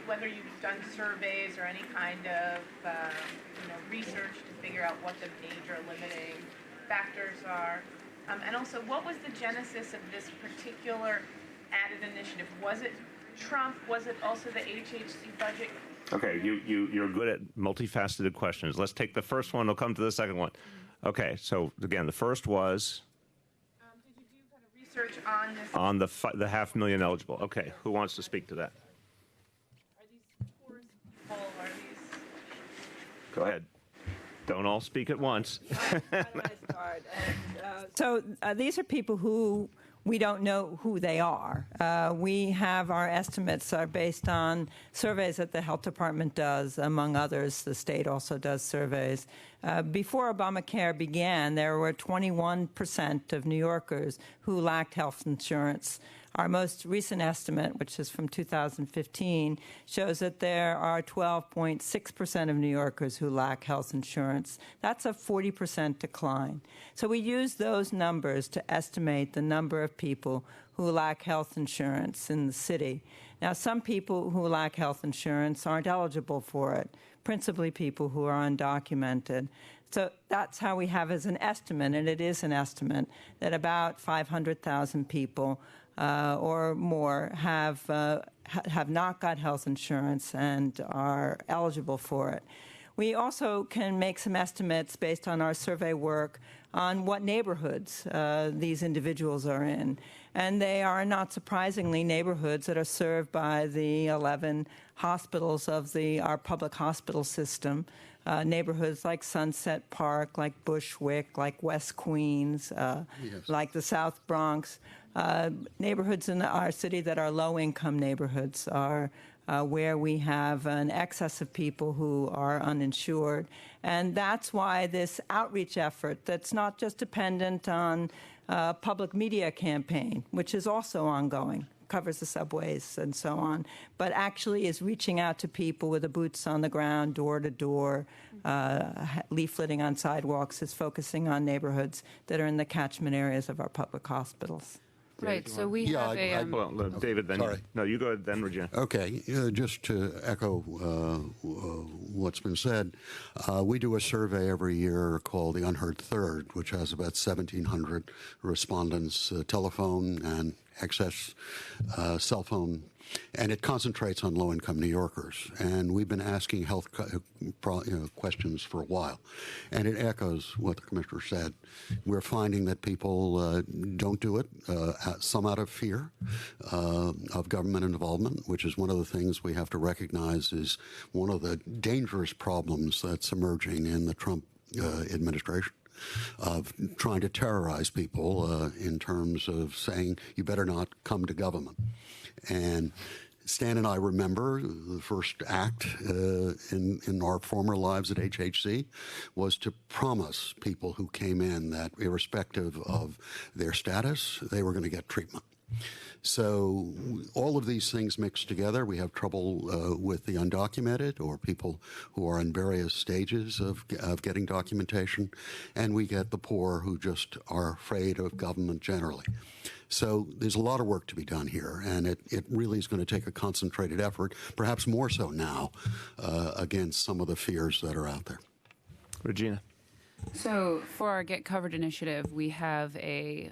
whether you've done surveys or any kind of research to figure out what the major limiting factors are, and also what was the genesis of this particular added initiative? Was it Trump? Was it also the HHC budget? Okay, you're good at multifaceted questions. Let's take the first one. We'll come to the second one. Okay, so again, the first was did you do kind of research on this? On the 500,000 eligible. Okay, who wants to speak to that? Are these poorest people? Are these? Go ahead. Don't all speak at once. How do I start? So these are people who we don't know who they are. We have our estimates are based on surveys that the health department does, among others. The state also does surveys. Before Obamacare began, there were 21% of New Yorkers who lacked health insurance. Our most recent estimate, which is from 2015, shows that there are 12.6% of New Yorkers who lack health insurance. That's a 40% decline. So we use those numbers to estimate the number of people who lack health insurance in the city. Now, some people who lack health insurance aren't eligible for it, principally people who are undocumented. So that's how we have as an estimate, and it is an estimate, that about 500,000 people or more have not got health insurance and are eligible for it. We also can make some estimates based on our survey work on what neighborhoods these individuals are in. And they are, not surprisingly, neighborhoods that are served by the 11 hospitals of our public hospital system. Neighborhoods like Sunset Park, like Bushwick, like West Queens, like the South Bronx. Neighborhoods in our city that are low-income neighborhoods are where we have an excess of people who are uninsured. And that's why this outreach effort that's not just dependent on a public media campaign, which is also ongoing, covers the subways and so on, but actually is reaching out to people with the boots on the ground, door to door, leafleting on sidewalks, is focusing on neighborhoods that are in the catchment areas of our publip hospitals. Right, so we have a... Well, David, then. Sorry. No, you go ahead, then Regina. Okay, just to echo what's been said, we do a survey every year called the Unheard Third, which has about 1,700 respondents, telephone and excess cell phone, and it concentrates on low-income New Yorkers. And we've been asking health questions for a while, and it echoes what the commissioner said. We're finding that people don't do it, some out of fear of government involvement, which is one of the things we have to recognize is one of the dangerous problems that's emerging in the Trump administration, of trying to terrorize people in terms of saying, you better not come to government. And Stan and I remember the first act in our former lives at HHC was to promise people who came in that irrespective of their status, they were going to get treatment. So all of these things mixed together, we have trouble with the undocumented or people who are in various stages of getting documentation, and we get the poor who just are afraid of government generally. So there's a lot of work to be done here, and it really is going to take a concentrated effort, perhaps more so now, against some of the fears that are out there. Regina. So for our Get Covered initiative, we have a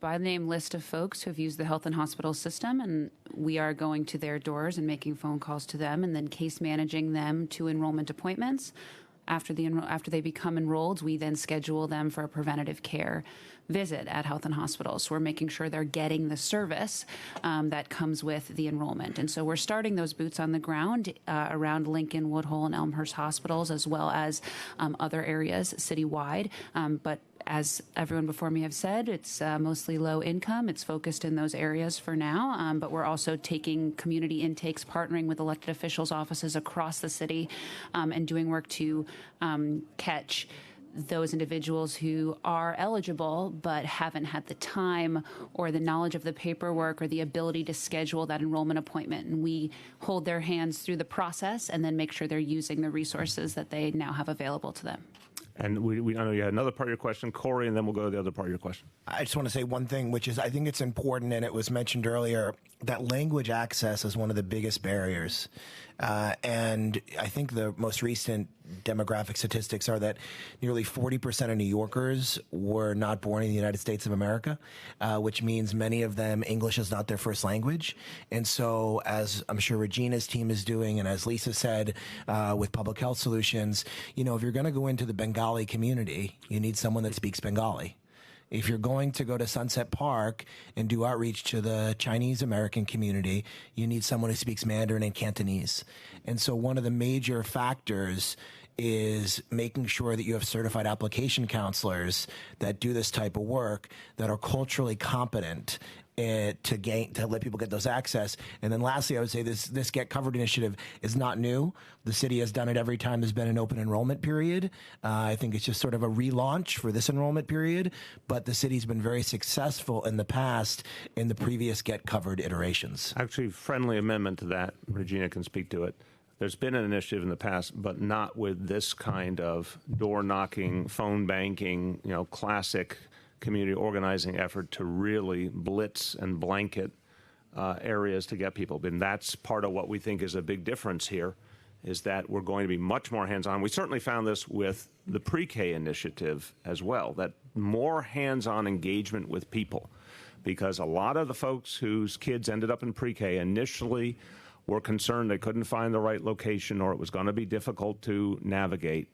by-name list of folks who have used the health and hospital system, and we are going to their doors and making phone calls to them and then case managing them to enrollment appointments. After they become enrolled, we then schedule them for a preventative care visit at health and hospitals. So we're making sure they're getting the service that comes with the enrollment. And so we're starting those boots on the ground around Lincoln, Woodhull, and Elmhurst hospitals, as well as other areas citywide. But as everyone before me have said, it's mostly low income. It's focused in those areas for now, but we're also taking community intakes, partnering with elected officials' offices across the city, and doing work to catch those individuals who are eligible but haven't had the time or the knowledge of the paperwork or the ability to schedule that enrollment appointment. And we hold their hands through the process and then make sure they're using the resources that they now have available to them. And I know you had another part of your question, Corey, and then we'll go to the other part of your question. I just want to say one thing, which is I think it's important, and it was mentioned earlier, that language access is one of the biggest barriers. And I think the most recent demographic statistics are that nearly 40% of New Yorkers were not born in the United States of America, which means many of them English is not their first language. And so, as I'm sure Regina's team is doing, and as Lisa said with Public Health Solutions, you know, if you're going to go into the Bengali community, you need someone that speaks Bengali. If you're going to go to Sunset Park and do outreach to the Chinese American community, you need someone who speaks Mandarin and Cantonese. And so one of the major factors is making sure that you have certified application counselors that do this type of work that are culturally competent to let people get those access. And then lastly, I would say this Get Covered initiative is not new. The city has done it every time there's been an open enrollment period. I think it's just sort of a relaunch for this enrollment period, but the city's been very successful in the past in the previous Get Covered iterations. Actually, friendly amendment to that, Regina can speak to it. There's been an initiative in the past, but not with this kind of door knocking, phone banking, you know, classic community organizing effort to really blitz and blanket areas to get people. And that's part of what we think is a big difference here, is that we're going to be much more hands-on. We certainly found this with the pre-K initiative as well, that more hands-on engagement with people, because a lot of the folks whose kids ended up in pre-K initially were concerned they couldn't find the right location or it was going to be difficult to navigate.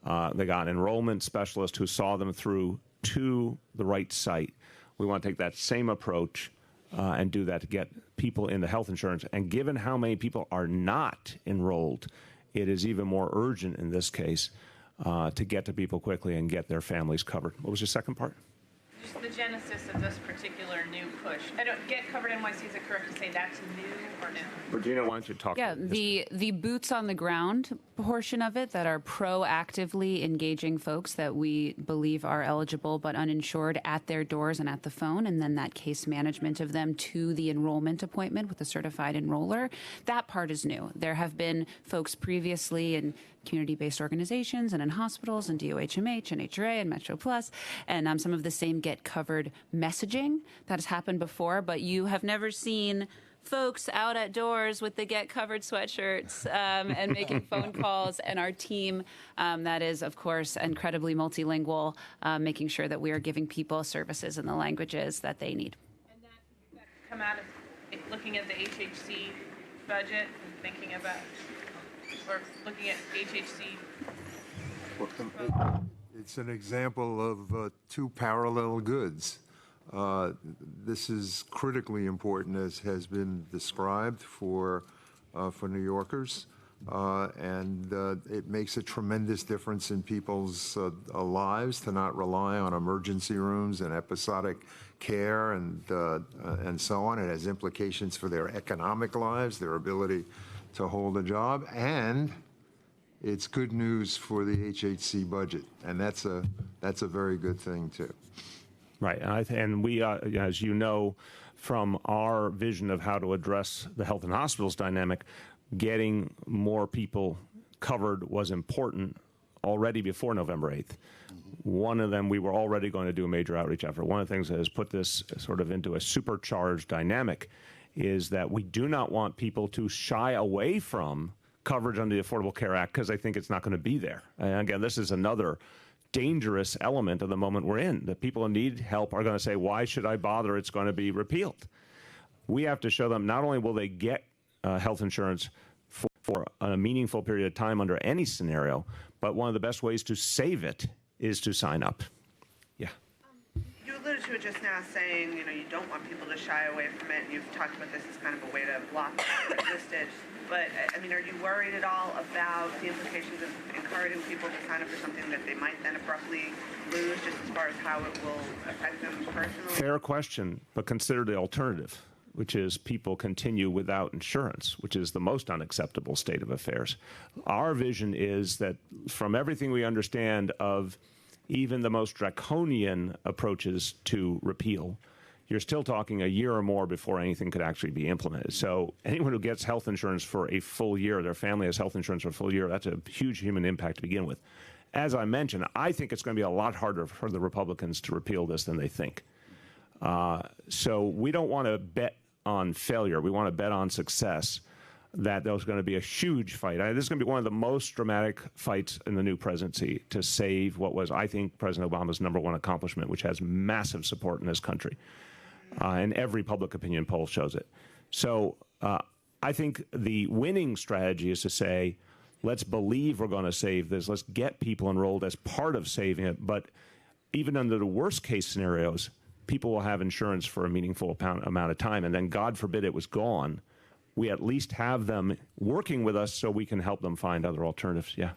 They got an enrollment specialist who saw them through to the right site. We want to take that same approach and do that to get people into health insurance. And given how many people are not enrolled, it is even more urgent in this case to get to people quickly and get their families covered. What was your second part? Just the genesis of this particular new push. I don't Get Covered NYC, is it correct to say that's new or no? Regina, why don't you talk? Yeah, the boots on the ground portion of it that are proactively engaging folks that we believe are eligible but uninsured at their doors and at the phone, and then that case management of them to the enrollment appointment with a certified enroller, that part is new. There have been folks previously in community-based organizations and in hospitals and DOHMH and HRA and Metro Plus and some of the same Get Covered messaging that has happened before, but you have never seen folks out at doors with the Get Covered sweatshirts and making phone calls, and our team that is, of course, incredibly multilingual, making sure that we are giving people services in the languages that they need. And that come out of looking at the HHC budget and thinking about, or looking at HHC. It's an example of two parallel goods. This is critically important, as has been described for New Yorkers, and it makes a tremendous difference in people's lives to not rely on emergency rooms and episodic care and so on. It has implications for their economic lives, their ability to hold a job, and it's good news for the HHC budget, and that's a very good thing too. Right, and we, as you know, from our vision of how to address the health and hospitals dynamic, getting more people covered was important already before November 8th. One of them, we were already going to do a major outreach effort. One of the things that has put this sort of into a supercharged dynamic is that we do not want people to shy away from coverage under the Affordable Care Act because they think it's not going to be there. And again, this is another dangerous element of the moment we're in. The people who need help are going to say, why should I bother? It's going to be repealed. We have to show them not only will they get health insurance for a meaningful period of time under any scenario, but one of the best ways to save it is to sign up. Yeah. You alluded to it just now, saying you don't want people to shy away from it, and you've talked about this as kind of a way to block resistance. But I mean, are you worried at all about the implications of encouraging people to sign up for something that they might then abruptly lose, just as far as how it will affect them personally? Fair question, but consider the alternative, which is people continue without insurance, which is the most unacceptable state of affairs. Our vision is that from everything we understand of even the most draconian approaches to repeal, you're still talking a year or more before anything could actually be implemented. So anyone who gets health insurance for a full year, their family has health insurance for a full year, that's a huge human impact to begin with. As I mentioned, I think it's going to be a lot harder for the Republicans to repeal this than they think. So we don't want to bet on failure. We want to bet on success, that there's going to be a huge fight. This is going to be one of the most dramatic fights in the new presidency to save what was, I think, President Obama's #1 accomplishment, which has massive support in this country. And every public opinion poll shows it. So I think the winning strategy is to say, let's believe we're going to save this. Let's get people enrolled as part of saving it. But even under the worst case scenarios, people will have insurance for a meaningful amount of time. And then, God forbid, it was gone. We at least have them working with us so we can help them find other alternatives. Yeah.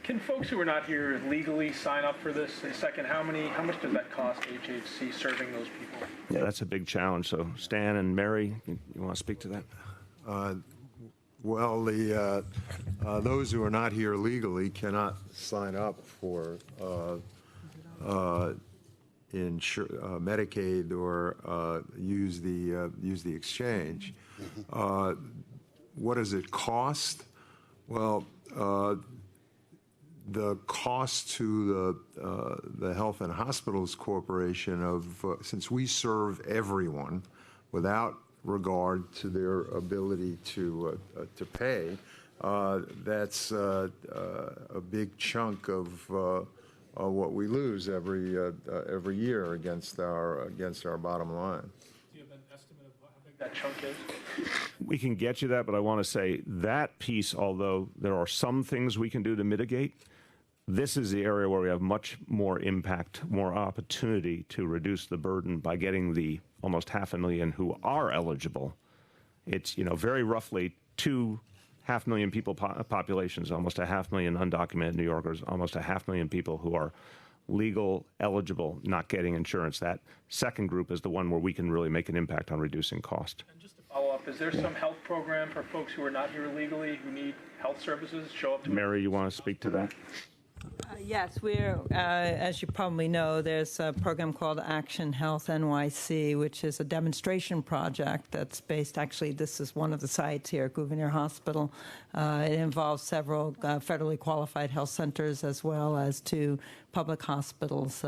Can folks who are not here legally sign up for this? And second, how much does that cost HHC serving those people? Yeah, that's a big challenge. So Stan and Mary, you want to speak to that? Well, those who are not here legally cannot sign up for Medicaid or use the exchange. What does it cost? Well, the cost to the Health and Hospitals Corporation since we serve everyone without regard to their ability to pay, that's a big chunk of what we lose every year against our bottom line. Do you have an estimate of how big that chunk is? We can get you that, but I want to say that piece, although there are some things we can do to mitigate, this is the area where we have much more impact, more opportunity to reduce the burden by getting the almost 500,000 who are eligible. It's, very roughly 2 500,000 people populations, almost 500,000 undocumented New Yorkers, almost 500,000 people who are legal, eligible, not getting insurance. That second group is the one where we can really make an impact on reducing cost. And just to follow up, is there some health program for folks who are not here legally who need health services? Show up to Mary, you want to speak to that? Yes, we're, as you probably know, there's a program called Action Health NYC, which is a demonstration project that's based, actually, this is one of the sites here at Gouverneur Hospital. It involves several federally qualified health centers as well as 2 public hospitals,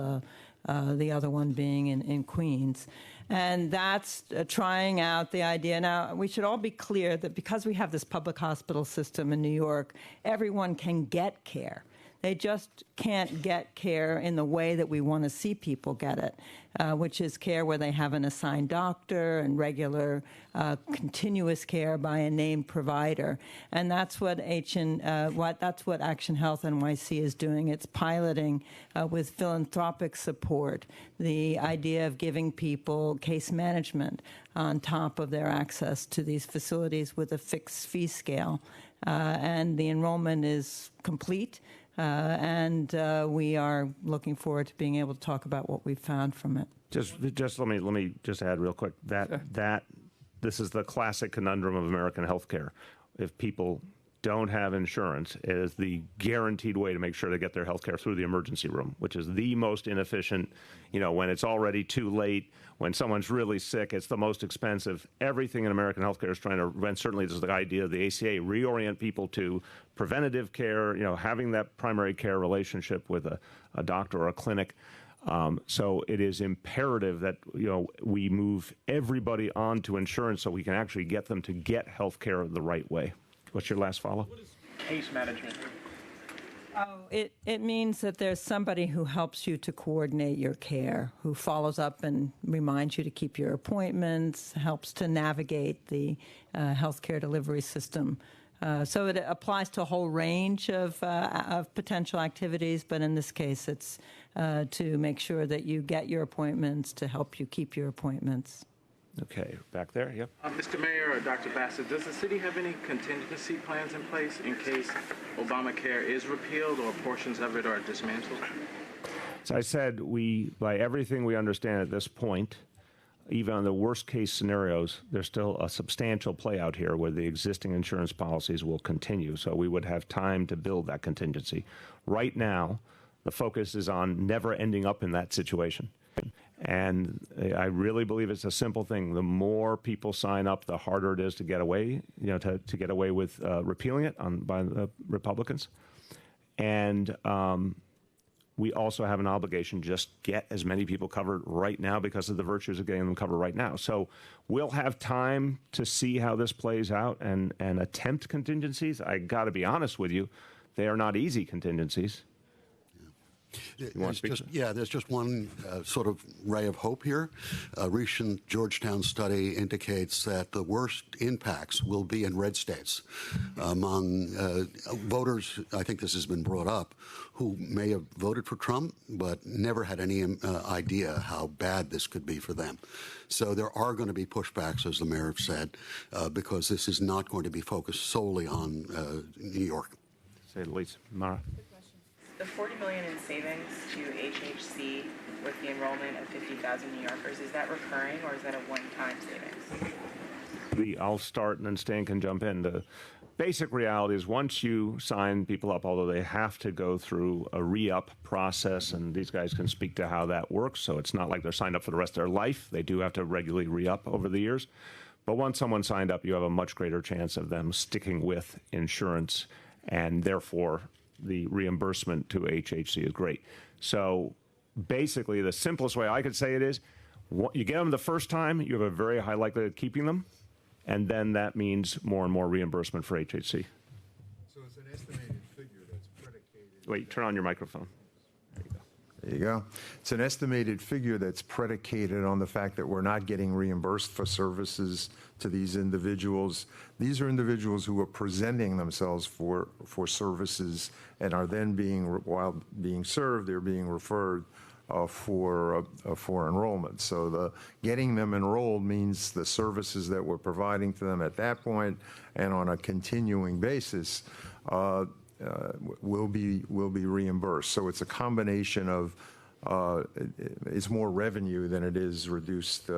the other one being in Queens. And that's trying out the idea. Now, we should all be clear that because we have this public hospital system in New York, everyone can get care. They just can't get care in the way that we want to see people get it, which is care where they have an assigned doctor and regular continuous care by a named provider. And that's what Action Health NYC is doing. It's piloting with philanthropic support the idea of giving people case management on top of their access to these facilities with a fixed fee scale. And the enrollment is complete. And we are looking forward to being able to talk about what we've found from it. Just let me just add real quick that this is the classic conundrum of American healthcare. If people don't have insurance is the guaranteed way to make sure they get their health care through the emergency room, which is the most inefficient. When it's already too late, when someone's really sick, it's the most expensive. Everything in American healthcare is trying to, and certainly this is the idea of the ACA, reorient people to preventative care, having that primary care relationship with a doctor or a clinic. So it is imperative that we move everybody onto insurance so we can actually get them to get health care the right way. What's your last follow? What is case management? Oh, it means that there's somebody who helps you to coordinate your care, who follows up and reminds you to keep your appointments, helps to navigate the healthcare delivery system. So it applies to a whole range of potential activities, but in this case, it's to make sure that you get your appointments, to help you keep your appointments. Okay, back there, yep. Mr. Mayor or Dr. Bassett, does the city have any contingency plans in place in case Obamacare is repealed or portions of it are dismantled? As I said, by everything we understand at this point, even on the worst case scenarios, there's still a substantial play out here where the existing insurance policies will continue. So we would have time to build that contingency. Right now, the focus is on never ending up in that situation. And I really believe it's a simple thing. The more people sign up, the harder it is to get away, to get away with repealing it by the Republicans. And we also have an obligation just get as many people covered right now because of the virtues of getting them covered right now. So we'll have time to see how this plays out and attempt contingencies. I got to be honest with you, they are not easy contingencies. There's just one sort of ray of hope here. A recent Georgetown study indicates that the worst impacts will be in red states among voters. I think this has been brought up, who may have voted for Trump but never had any idea how bad this could be for them. So there are going to be pushbacks, as the mayor said, because this is not going to be focused solely on New York. Say the least, Mara. The $40 million in savings to HHC with the enrollment of 50,000 New Yorkers, is that recurring or is that a one-time savings? I'll start and then Stan can jump in. The basic reality is once you sign people up, although they have to go through a re-up process, and these guys can speak to how that works, so it's not like they're signed up for the rest of their life. They do have to regularly re-up over the years. But once someone's signed up, you have a much greater chance of them sticking with insurance, and therefore the reimbursement to HHC is great. So basically, the simplest way I could say it is, you get them the first time, you have a very high likelihood of keeping them, and then that means more and more reimbursement for HHC. So it's an estimated figure that's predicated... Wait, turn on your microphone. There you go. It's an estimated figure that's predicated on the fact that we're not getting reimbursed for services to these individuals. These are individuals who are presenting themselves for services and are then while being served, they're being referred for enrollment. So getting them enrolled means the services that we're providing to them at that point and on a continuing basis will be reimbursed. So it's a combination of it's more revenue than it is reduced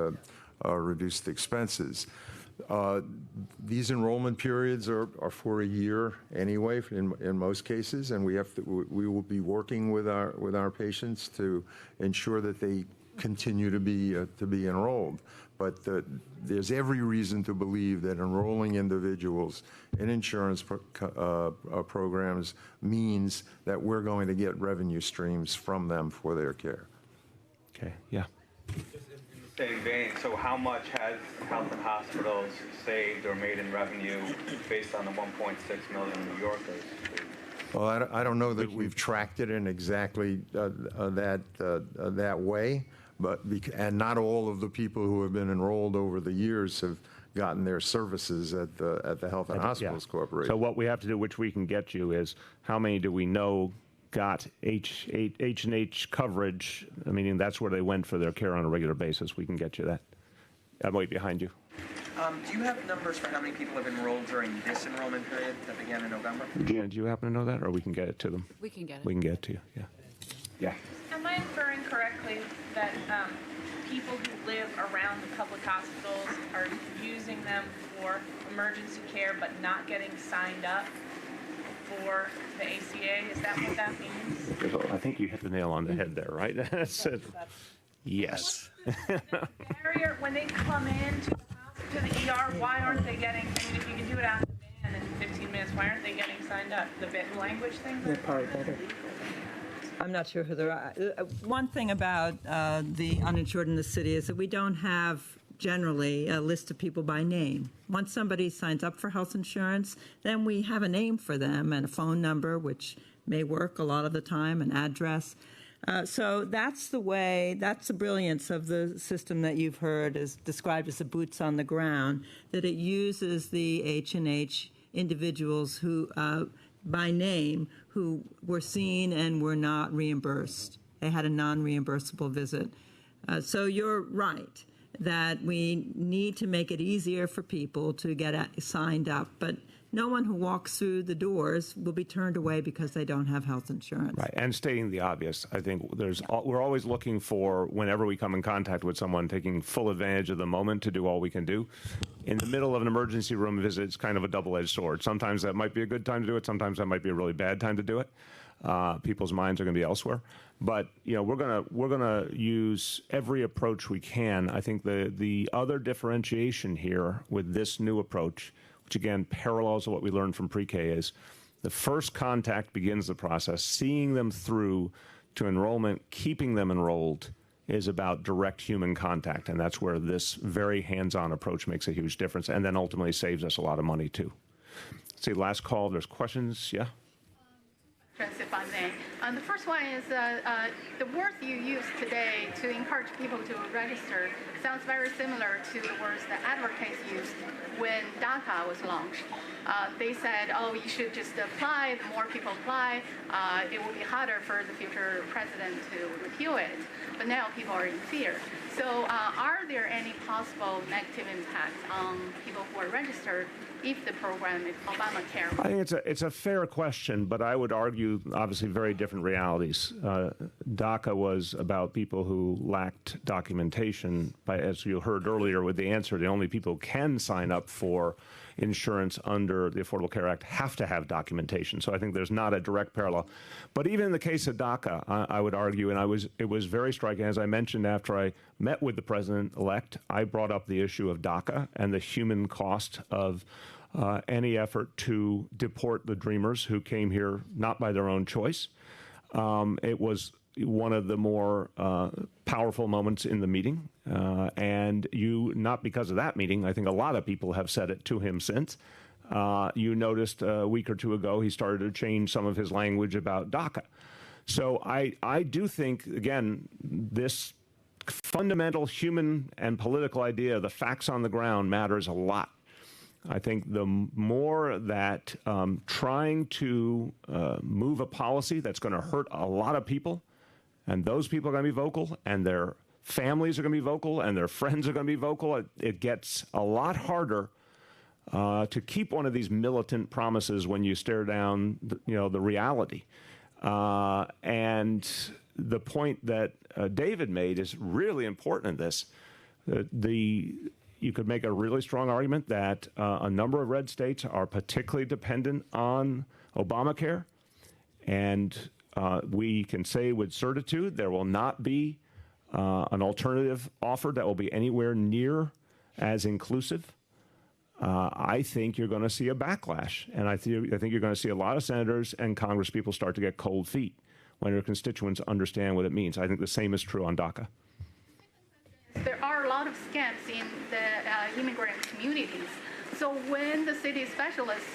expenses. These enrollment periods are for a year anyway, in most cases, and we will be working with our patients to ensure that they continue to be enrolled. But there's every reason to believe that enrolling individuals in insurance programs means that we're going to get revenue streams from them for their care. Okay, yeah. Just in the same vein, so how much has health and hospitals saved or made in revenue based on the 1.6 million New Yorkers? Well, I don't know that we've tracked it in exactly that way. And not all of the people who have been enrolled over the years have gotten their services at the Health and Hospitals Corporation. So what we have to do, which we can get you, is how many do we know got H&H coverage, meaning that's where they went for their care on a regular basis. We can get you that. I'm right behind you. Do you have numbers for how many people have enrolled during this enrollment period that began in November? Regina, do you happen to know that, or we can get it to them? We can get it. We can get it to you, yeah. Yeah. Am I inferring correctly that people who live around the public hospitals are using them for emergency care but not getting signed up for the ACA? Is that what that means? I think you hit the nail on the head there, right? Yes. Barrier, when they come in to the ER, why aren't they getting, I mean, if you can do it on demand in 15 minutes, why aren't they getting signed up? The language thing? They're probably better. I'm not sure who they're. One thing about the uninsured in the city is that we don't have generally a list of people by name. Once somebody signs up for health insurance, then we have a name for them and a phone number, which may work a lot of the time, an address. So that's the way, that's the brilliance of the system that you've heard is described as the boots on the ground, that it uses the H&H individuals who, by name, who were seen and were not reimbursed. They had a non-reimbursable visit. So you're right that we need to make it easier for people to get signed up, but no one who walks through the doors will be turned away because they don't have health insurance. Right, and stating the obvious. I think we're always looking for, whenever we come in contact with someone, taking full advantage of the moment to do all we can do. In the middle of an emergency room visit, it's kind of a double-edged sword. Sometimes that might be a good time to do it. Sometimes that might be a really bad time to do it. People's minds are going to be elsewhere. But we're gonna use every approach we can. I think the other differentiation here with this new approach, which again parallels what we learned from pre-K, is the first contact begins the process. Seeing them through to enrollment, keeping them enrolled, is about direct human contact, and that's where this very hands-on approach makes a huge difference, and then ultimately saves us a lot of money too. Let's see, last call. There's questions. Yeah. If I may. The first one is the words you used today to encourage people to register sounds very similar to the words that advocates used when DACA was launched. They said, oh, you should just apply. The more people apply, it will be harder for the future president to repeal it. But now people are in fear. So are there any possible negative impacts on people who are registered if the program is Obamacare? I think it's a fair question, but I would argue obviously very different realities. DACA was about people who lacked documentation. As you heard earlier with the answer, the only people who can sign up for insurance under the Affordable Care Act have to have documentation. So I think there's not a direct parallel. But even in the case of DACA, I would argue, and it was very striking, as I mentioned after I met with the president-elect, I brought up the issue of DACA and the human cost of any effort to deport the Dreamers who came here not by their own choice. It was one of the more powerful moments in the meeting. And not because of that meeting, I think a lot of people have said it to him since. You noticed a week or two ago, he started to change some of his language about DACA. So I do think, again, this fundamental human and political idea, the facts on the ground, matters a lot. I think the more that trying to move a policy that's going to hurt a lot of people, and those people are going to be vocal, and their families are going to be vocal, and their friends are going to be vocal, it gets a lot harder to keep one of these militant promises when you stare down the reality. And the point that David made is really important in this. You could make a really strong argument that a number of red states are particularly dependent on Obamacare, and we can say with certitude there will not be an alternative offered that will be anywhere near as inclusive. I think you're going to see a backlash, and I think you're going to see a lot of senators and congresspeople start to get cold feet when their constituents understand what it means. I think the same is true on DACA. There are a lot of scams in the immigrant communities. So when the city specialists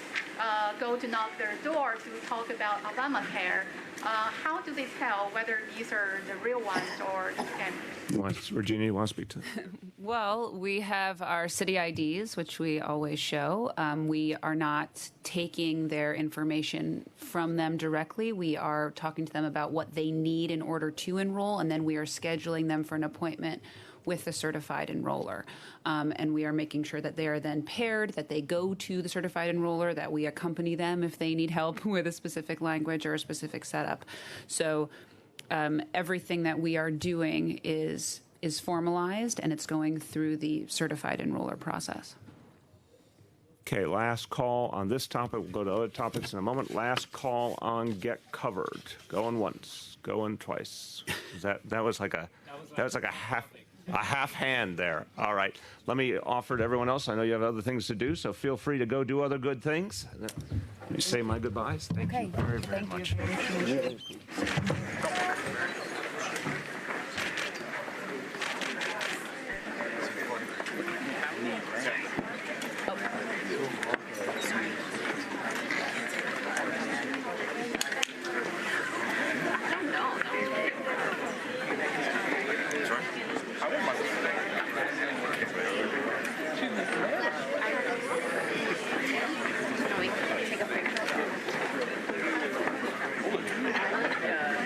go to knock their door to talk about Obamacare, how do they tell whether these are the real ones or the scammers? Virginia, you want to speak to that? Well, we have our city IDs, which we always show. We are not taking their information from them directly. We are talking to them about what they need in order to enroll, and then we are scheduling them for an appointment with the certified enroller. And we are making sure that they are then paired, that they go to the certified enroller, that we accompany them if they need help with a specific language or a specific setup. So everything that we are doing is formalized, and it's going through the certified enroller process. Okay, last call on this topic. We'll go to other topics in a moment. Last call on Get Covered. Going once, going twice. That was like a half hand there. All right. Let me offer to everyone else. I know you have other things to do, so feel free to go do other good things. Let me say my goodbyes. Thank you very, very much.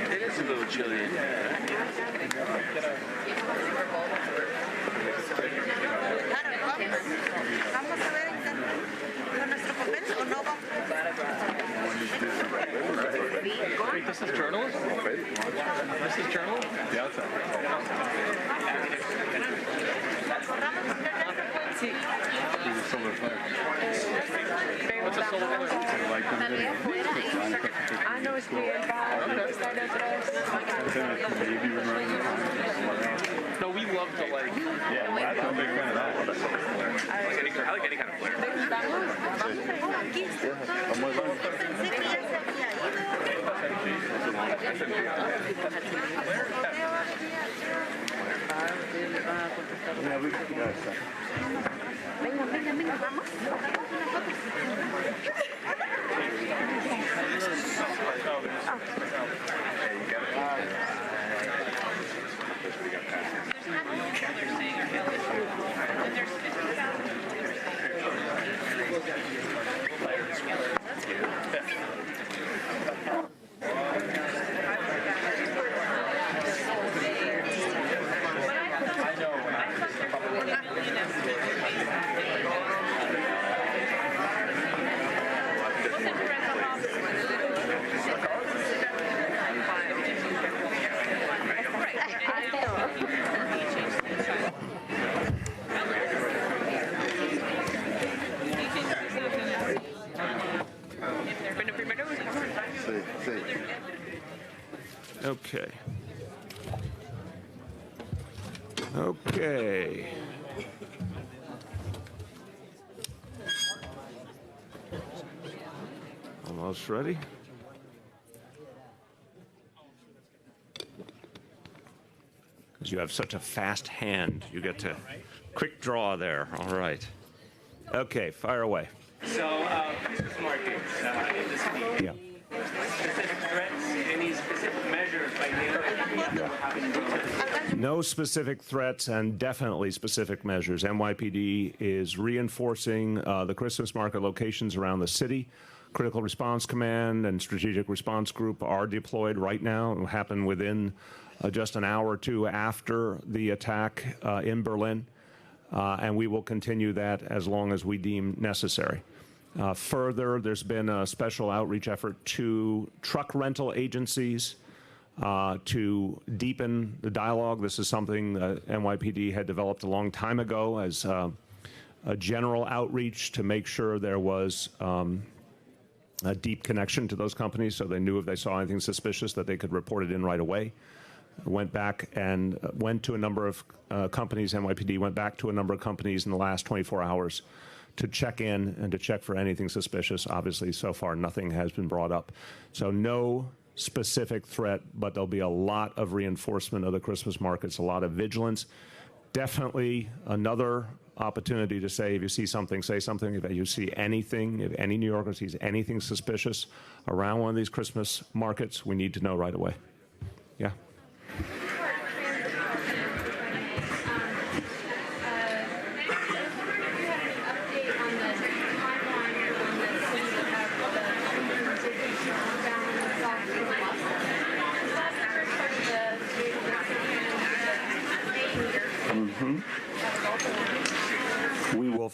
It is a little chilly in here. Wait, this is journalism? This is journalism? The outside. What's a solar flare? Ah, no, es que él va a estar atrás. No, we love the like. Yeah, I'm a big fan of that. I like any kind of flare. Venga, venga, venga, vamos. Okay. Okay. Almost ready? Because you have such a fast hand, you get to quick draw there. All right. Okay, fire away. So, Christmas markets in the city. Yeah. Specific threats, any specific measures by the No specific threats and definitely specific measures. NYPD is reinforcing the Christmas market locations around the city. Critical Response Command and Strategic Response Group are deployed right now. It will happen within just an hour or two after the attack in Berlin. And we will continue that as long as we deem necessary. Further, there's been a special outreach effort to truck rental agencies to deepen the dialogue. This is something that NYPD had developed a long time ago as a general outreach to make sure there was a deep connection to those companies so they knew if they saw anything suspicious that they could report it in right away. Went back and went to a number of companies. NYPD went back to a number of companies in the last 24 hours to check in and to check for anything suspicious. Obviously, so far, nothing has been brought up. So no specific threat, but there'll be a lot of reinforcement of the Christmas markets, a lot of vigilance. Definitely another opportunity to say, if you see something, say something. If you see anything, if any New Yorker sees anything suspicious around one of these Christmas markets, we need to know right away. Yeah.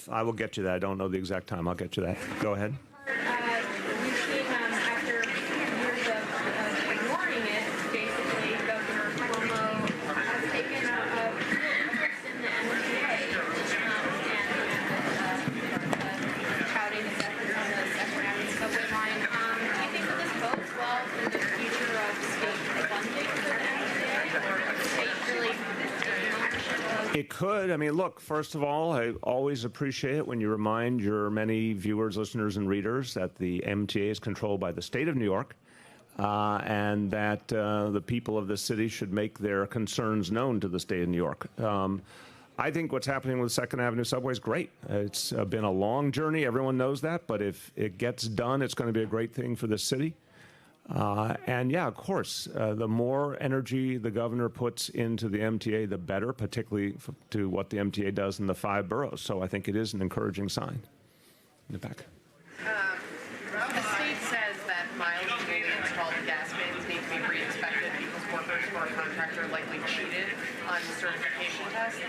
I will get you that. I don't know the exact time. I'll get you that. Go ahead. We've seen after years of ignoring it, basically, Governor has taken a interest in the MTA and It could. I mean, look, first of all, I always appreciate it when you remind your many viewers, listeners, and readers that the MTA is controlled by the state of New York, and that the people of this city should make their concerns known to the state of New York. I think what's happening with Second Avenue subway is great. It's been a long journey. Everyone knows that. But if it gets done, it's going to be a great thing for the city. And yeah, of course, the more energy the governor puts into the MTA, the better, particularly to what the MTA does in the 5 boroughs. So I think it is an encouraging sign. In the back. The state says that miles of newly installed gas bins need to be re-inspected because workers for a contractor likely cheated on certification tests.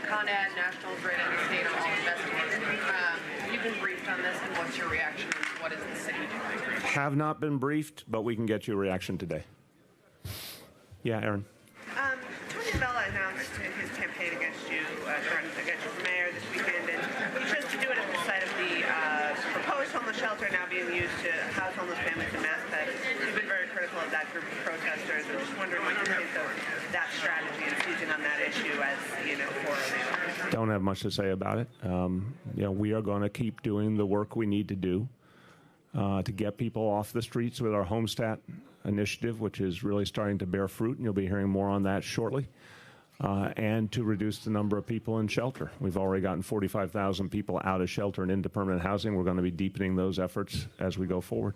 Con Ed, National Grid, and the state are all investigating. You've been briefed on this, and what's your reaction? What is the city doing? Have not been briefed, but we can get you a reaction today. Yeah, Aaron. Tony Bella announced his campaign against you, against you for mayor this weekend, and he chose to do it at the site of the proposed homeless shelter now being used to house homeless families in Massachusetts. You've been very critical of that group of protesters. I'm just wondering what you think of that strategy and seizing on that issue as, for a mayor. Don't have much to say about it. We are going to keep doing the work we need to do to get people off the streets with our Homestat initiative, which is really starting to bear fruit, and you'll be hearing more on that shortly, and to reduce the number of people in shelter. We've already gotten 45,000 people out of shelter and into permanent housing. We're going to be deepening those efforts as we go forward.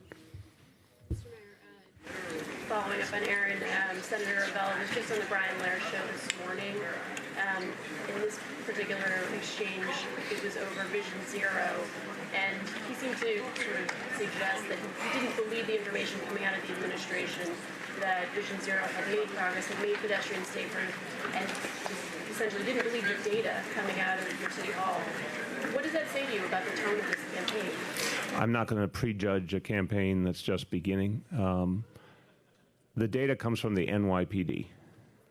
Following up on Aaron, Senator Abell was just on the Brian Lair show this morning. In this particular exchange, it was over Vision Zero, and he seemed to sort of suggest that he didn't believe the information coming out of the administration that Vision Zero had made progress, had made pedestrians safer, and essentially didn't believe the data coming out of your City Hall. What does that say to you about the tone of this campaign? I'm not going to prejudge a campaign that's just beginning. The data comes from the NYPD.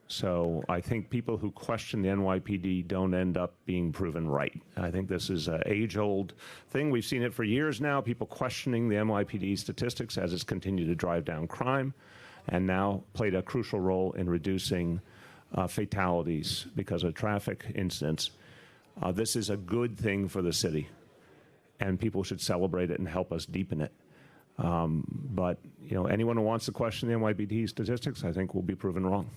So I think people who question the NYPD don't end up being proven right. I think this is an age-old thing. We've seen it for years now, people questioning the NYPD statistics as it's continued to drive down crime, and now played a crucial role in reducing fatalities because of traffic incidents. This is a good thing for the city, and people should celebrate it and help us deepen it. But anyone who wants to question the NYPD statistics, I think will be proven wrong.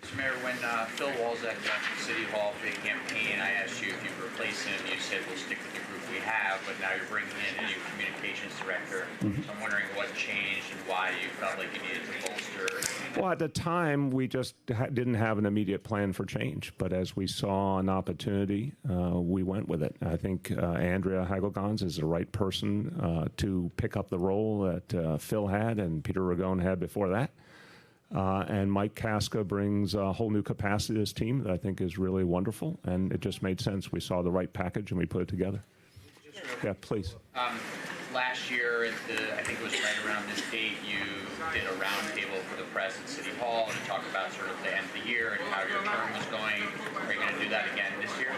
Mr. Mayor, when Phil Walczak left the City Hall for the campaign, I asked you if you'd replace him. You said we'll stick with the group we have, but now you're bringing in a new communications director. So I'm wondering what changed and why you felt like you needed to bolster. Well, at the time, we just didn't have an immediate plan for change. But as we saw an opportunity, we went with it. I think Andrea Hagelgans is the right person to pick up the role that Phil had and Peter Ragone had before that. And Mike Casca brings a whole new capacity to this team that I think is really wonderful. And it just made sense. We saw the right package and we put it together. Yeah, please. Last year, I think it was right around this date, you did a roundtable for the press at City Hall and talked about sort of the end of the year and how your term was going. Are you going to do that again this year?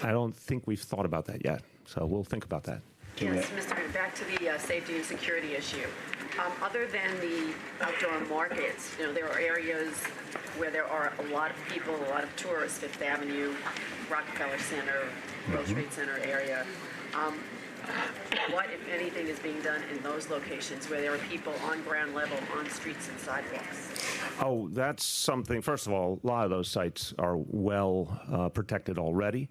I don't think we've thought about that yet. So we'll think about that. Yes, Mr. Mayor, back to the safety and security issue. Other than the outdoor markets, there are areas where there are a lot of people, a lot of tourists, Fifth Avenue, Rockefeller Center, World Trade Center area. What, if anything, is being done in those locations where there are people on ground level, on streets and sidewalks? Oh, that's something. First of all, a lot of those sites are well protected already.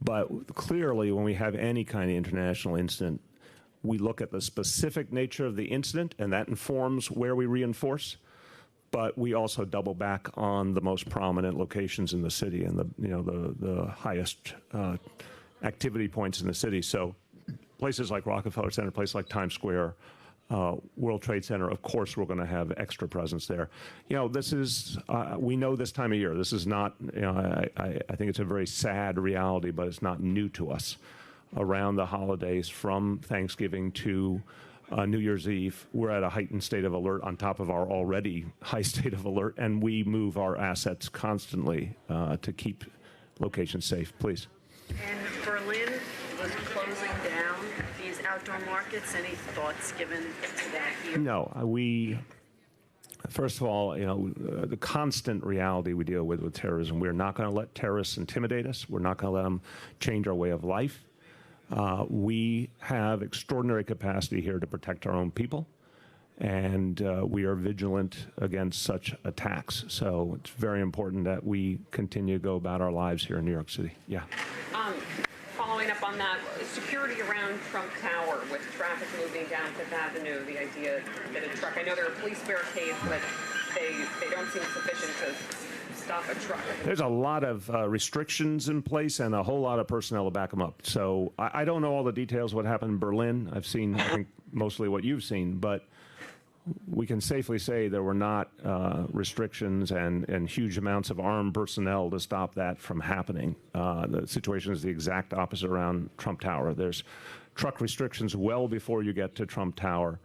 But clearly, when we have any kind of international incident, we look at the specific nature of the incident, and that informs where we reinforce. But we also double back on the most prominent locations in the city and the highest activity points in the city. So places like Rockefeller Center, places like Times Square, World Trade Center, of course, we're going to have extra presence there. This is, we know this time of year. This is not, I think it's a very sad reality, but it's not new to us. Around the holidays, from Thanksgiving to New Year's Eve, we're at a heightened state of alert on top of our already high state of alert, and we move our assets constantly to keep locations safe. Please. And Berlin was closing down these outdoor markets. Any thoughts given to that here? No, we First of all, the constant reality we deal with terrorism. We're not going to let terrorists intimidate us. We're not going to let them change our way of life. We have extraordinary capacity here to protect our own people, and we are vigilant against such attacks. So it's very important that we continue to go about our lives here in New York City. Yeah. Following up on that, security around Trump Tower with traffic moving down Fifth Avenue, the idea that a truck, I know there are police barricades, but they don't seem sufficient to stop a truck. There's a lot of restrictions in place and a whole lot of personnel to back them up. So I don't know all the details of what happened in Berlin. I've seen, I think, mostly what you've seen, but we can safely say there were not restrictions and huge amounts of armed personnel to stop that from happening. The situation is the exact opposite around Trump Tower. There's truck restrictions well before you get to Trump Tower.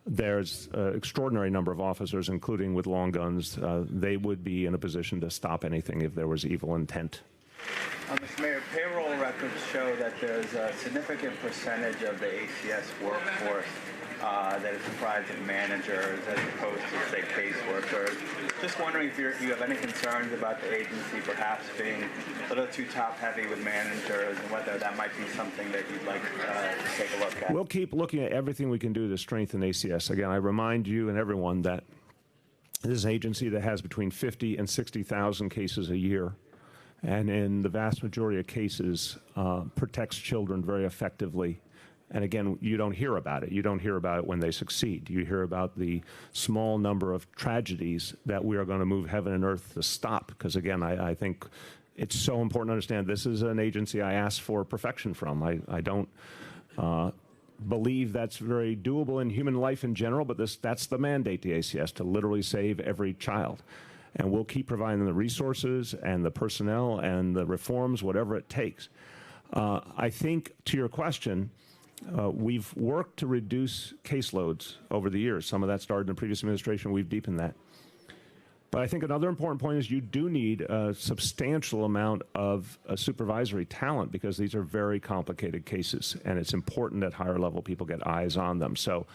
There's an extraordinary number of officers, including with long guns. They would be in a position to stop anything if there was evil intent. Mr. Mayor, payroll records show that there's a significant percentage of the ACS workforce that is comprised of managers as opposed to, say, caseworkers. Just wondering if you have any concerns about the agency perhaps being a little too top-heavy with managers and whether that might be something that you'd like to take a look at. We'll keep looking at everything we can do to strengthen ACS. Again, I remind you and everyone that this is an agency that has between 50 and 60,000 cases a year, and in the vast majority of cases protects children very effectively. And again, you don't hear about it. You don't hear about it when they succeed. You hear about the small number of tragedies that we are going to move heaven and earth to stop. Because again, I think it's so important to understand this is an agency I asked for perfection from. I don't believe that's very doable in human life in general, but that's the mandate to ACS, to literally save every child. And we'll keep providing them the resources and the personnel and the reforms, whatever it takes. I think, to your question, we've worked to reduce caseloads over the years. Some of that started in the previous administration. We've deepened that. But I think another important point is you do need a substantial amount of supervisory talent because these are very complicated cases, and it's important that higher-level people get eyes on them. So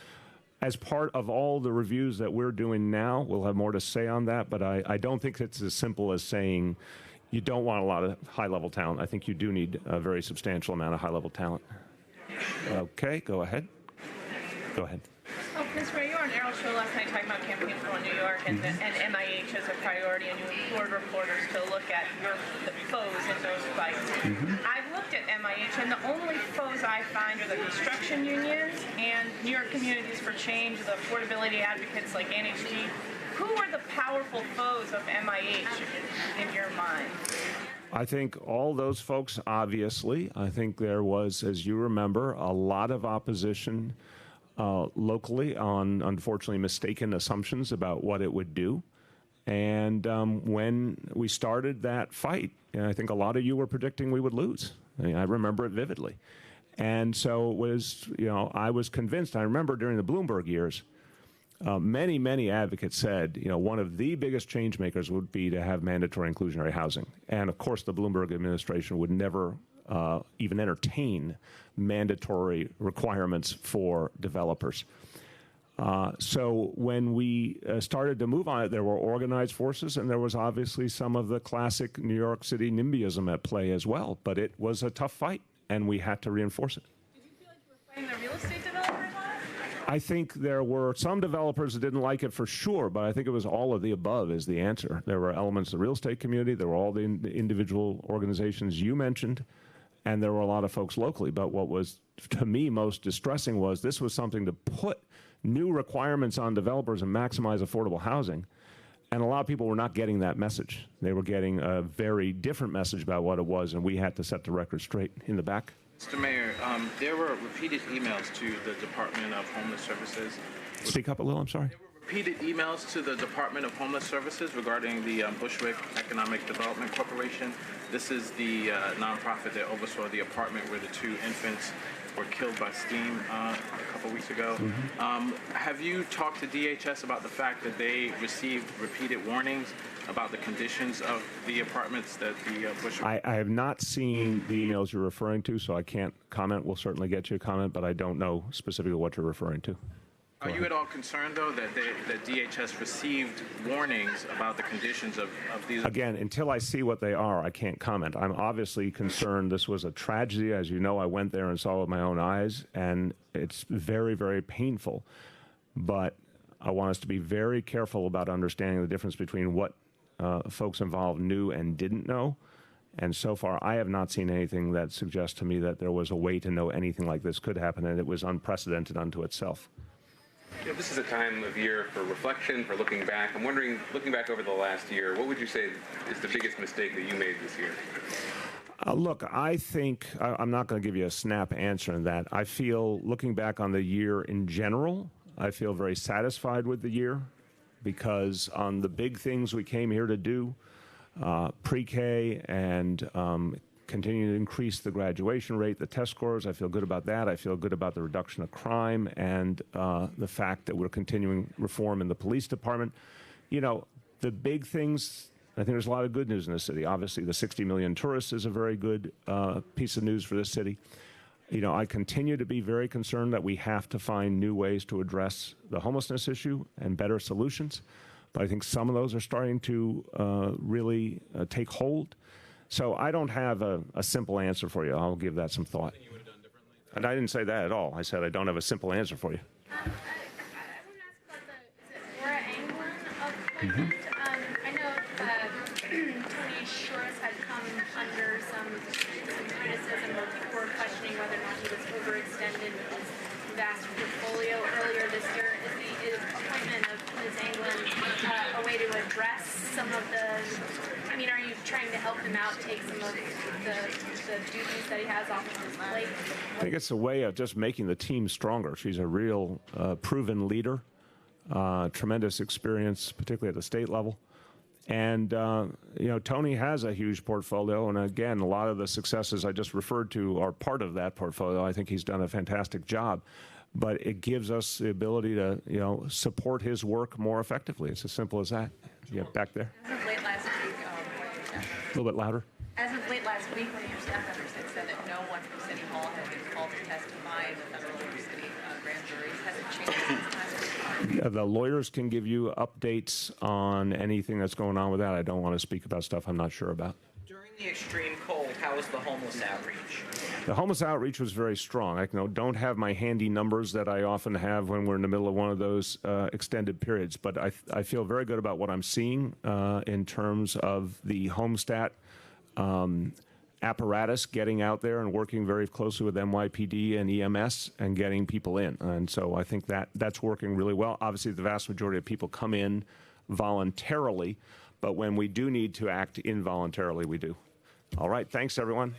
as part of all the reviews that we're doing now, we'll have more to say on that, but I don't think it's as simple as saying you don't want a lot of high-level talent. I think you do need a very substantial amount of high-level talent. Okay, go ahead. Go ahead. Oh, Ms. Ray, you were on Errol's show last night talking about Campaign for New York and MIH as a priority, and you implored reporters to look at your foes in those fights. I've looked at MIH, and the only foes I find are the construction unions and New York Communities for Change, the affordability advocates like NHG. Who are the powerful foes of MIH in your mind? I think all those folks, obviously. I think there was, as you remember, a lot of opposition locally on, unfortunately, mistaken assumptions about what it would do. And when we started that fight, I think a lot of you were predicting we would lose. I remember it vividly. And so it was, I was convinced. I remember during the Bloomberg years, many advocates said, one of the biggest change makers would be to have mandatory inclusionary housing. And of course, the Bloomberg administration would never even entertain mandatory requirements for developers. So when we started to move on it, there were organized forces, and there was obviously some of the classic New York City NIMBYism at play as well. But it was a tough fight, and we had to reinforce it. Did you feel like you were fighting the real estate developers on it? I think there were some developers that didn't like it for sure, but I think it was all of the above is the answer. There were elements of the real estate community, there were all the individual organizations you mentioned, and there were a lot of folks locally. But what was, to me, most distressing was this was something to put new requirements on developers and maximize affordable housing. And a lot of people were not getting that message. They were getting a very different message about what it was, and we had to set the record straight. In the back. Mr. Mayor, there were repeated emails to the Department of Homeless Services. Speak up a little, I'm sorry. Repeated emails to the Department of Homeless Services regarding the Bushwick Economic Development Corporation. This is the nonprofit that oversaw the apartment where the two infants were killed by steam a couple weeks ago. Have you talked to DHS about the fact that they received repeated warnings about the conditions of the apartments that the Bushwick... I have not seen the emails you're referring to, so I can't comment. We'll certainly get you a comment, but I don't know specifically what you're referring to. Are you at all concerned, though, that DHS received warnings about the conditions of these? Again, until I see what they are, I can't comment. I'm obviously concerned. This was a tragedy. As you know, I went there and saw it with my own eyes, and it's very, very painful. But I want us to be very careful about understanding the difference between what folks involved knew and didn't know. And so far, I have not seen anything that suggests to me that there was a way to know anything like this could happen, and it was unprecedented unto itself. You know, this is a time of year for reflection, for looking back. I'm wondering, looking back over the last year, what would you say is the biggest mistake that you made this year? Look, I think I'm not going to give you a snap answer on that. I feel, looking back on the year in general, I feel very satisfied with the year because on the big things we came here to do, pre-K and continue to increase the graduation rate, the test scores. I feel good about that. I feel good about the reduction of crime and the fact that we're continuing reform in the police department. You know, the big things, I think there's a lot of good news in the city. Obviously, the 60 million tourists is a very good piece of news for this city. You know, I continue to be very concerned that we have to find new ways to address the homelessness issue and better solutions. But I think some of those are starting to really take hold. So I don't have a simple answer for you. I'll give that some thought. And I didn't say that at all. I said I don't have a simple answer for you. I want to ask about the Laura Anglin of I know Tony Shores had come under some criticism where people were questioning whether or not he was overextended with his vast portfolio earlier this year. Is the appointment of Ms. Anglin a way to address some of the, I mean, are you trying to help him out, take some of the duties that he has off of his plate? I think it's a way of just making the team stronger. She's a real proven leader, tremendous experience, particularly at the state level. And, you know, Tony has a huge portfolio. And again, a lot of the successes I just referred to are part of that portfolio. I think he's done a fantastic job. But it gives us the ability to, you know, support his work more effectively. It's as simple as that. Yeah, back there. As of late last week, A little bit louder. as of late last week, one of your staff members had said that no one from City Hall had been called to testify in the federal or city grand juries. Has it changed since last week? The lawyers can give you updates on anything that's going on with that. I don't want to speak about stuff I'm not sure about. During the extreme cold, how was the homeless outreach? The homeless outreach was very strong. I don't have my handy numbers that I often have when we're in the middle of one of those extended periods, but I feel very good about what I'm seeing in terms of the homestat apparatus getting out there and working very closely with NYPD and EMS and getting people in. And so I think that's working really well. Obviously, the vast majority of people come in voluntarily, but when we do need to act involuntarily, we do. All right. Thanks, everyone.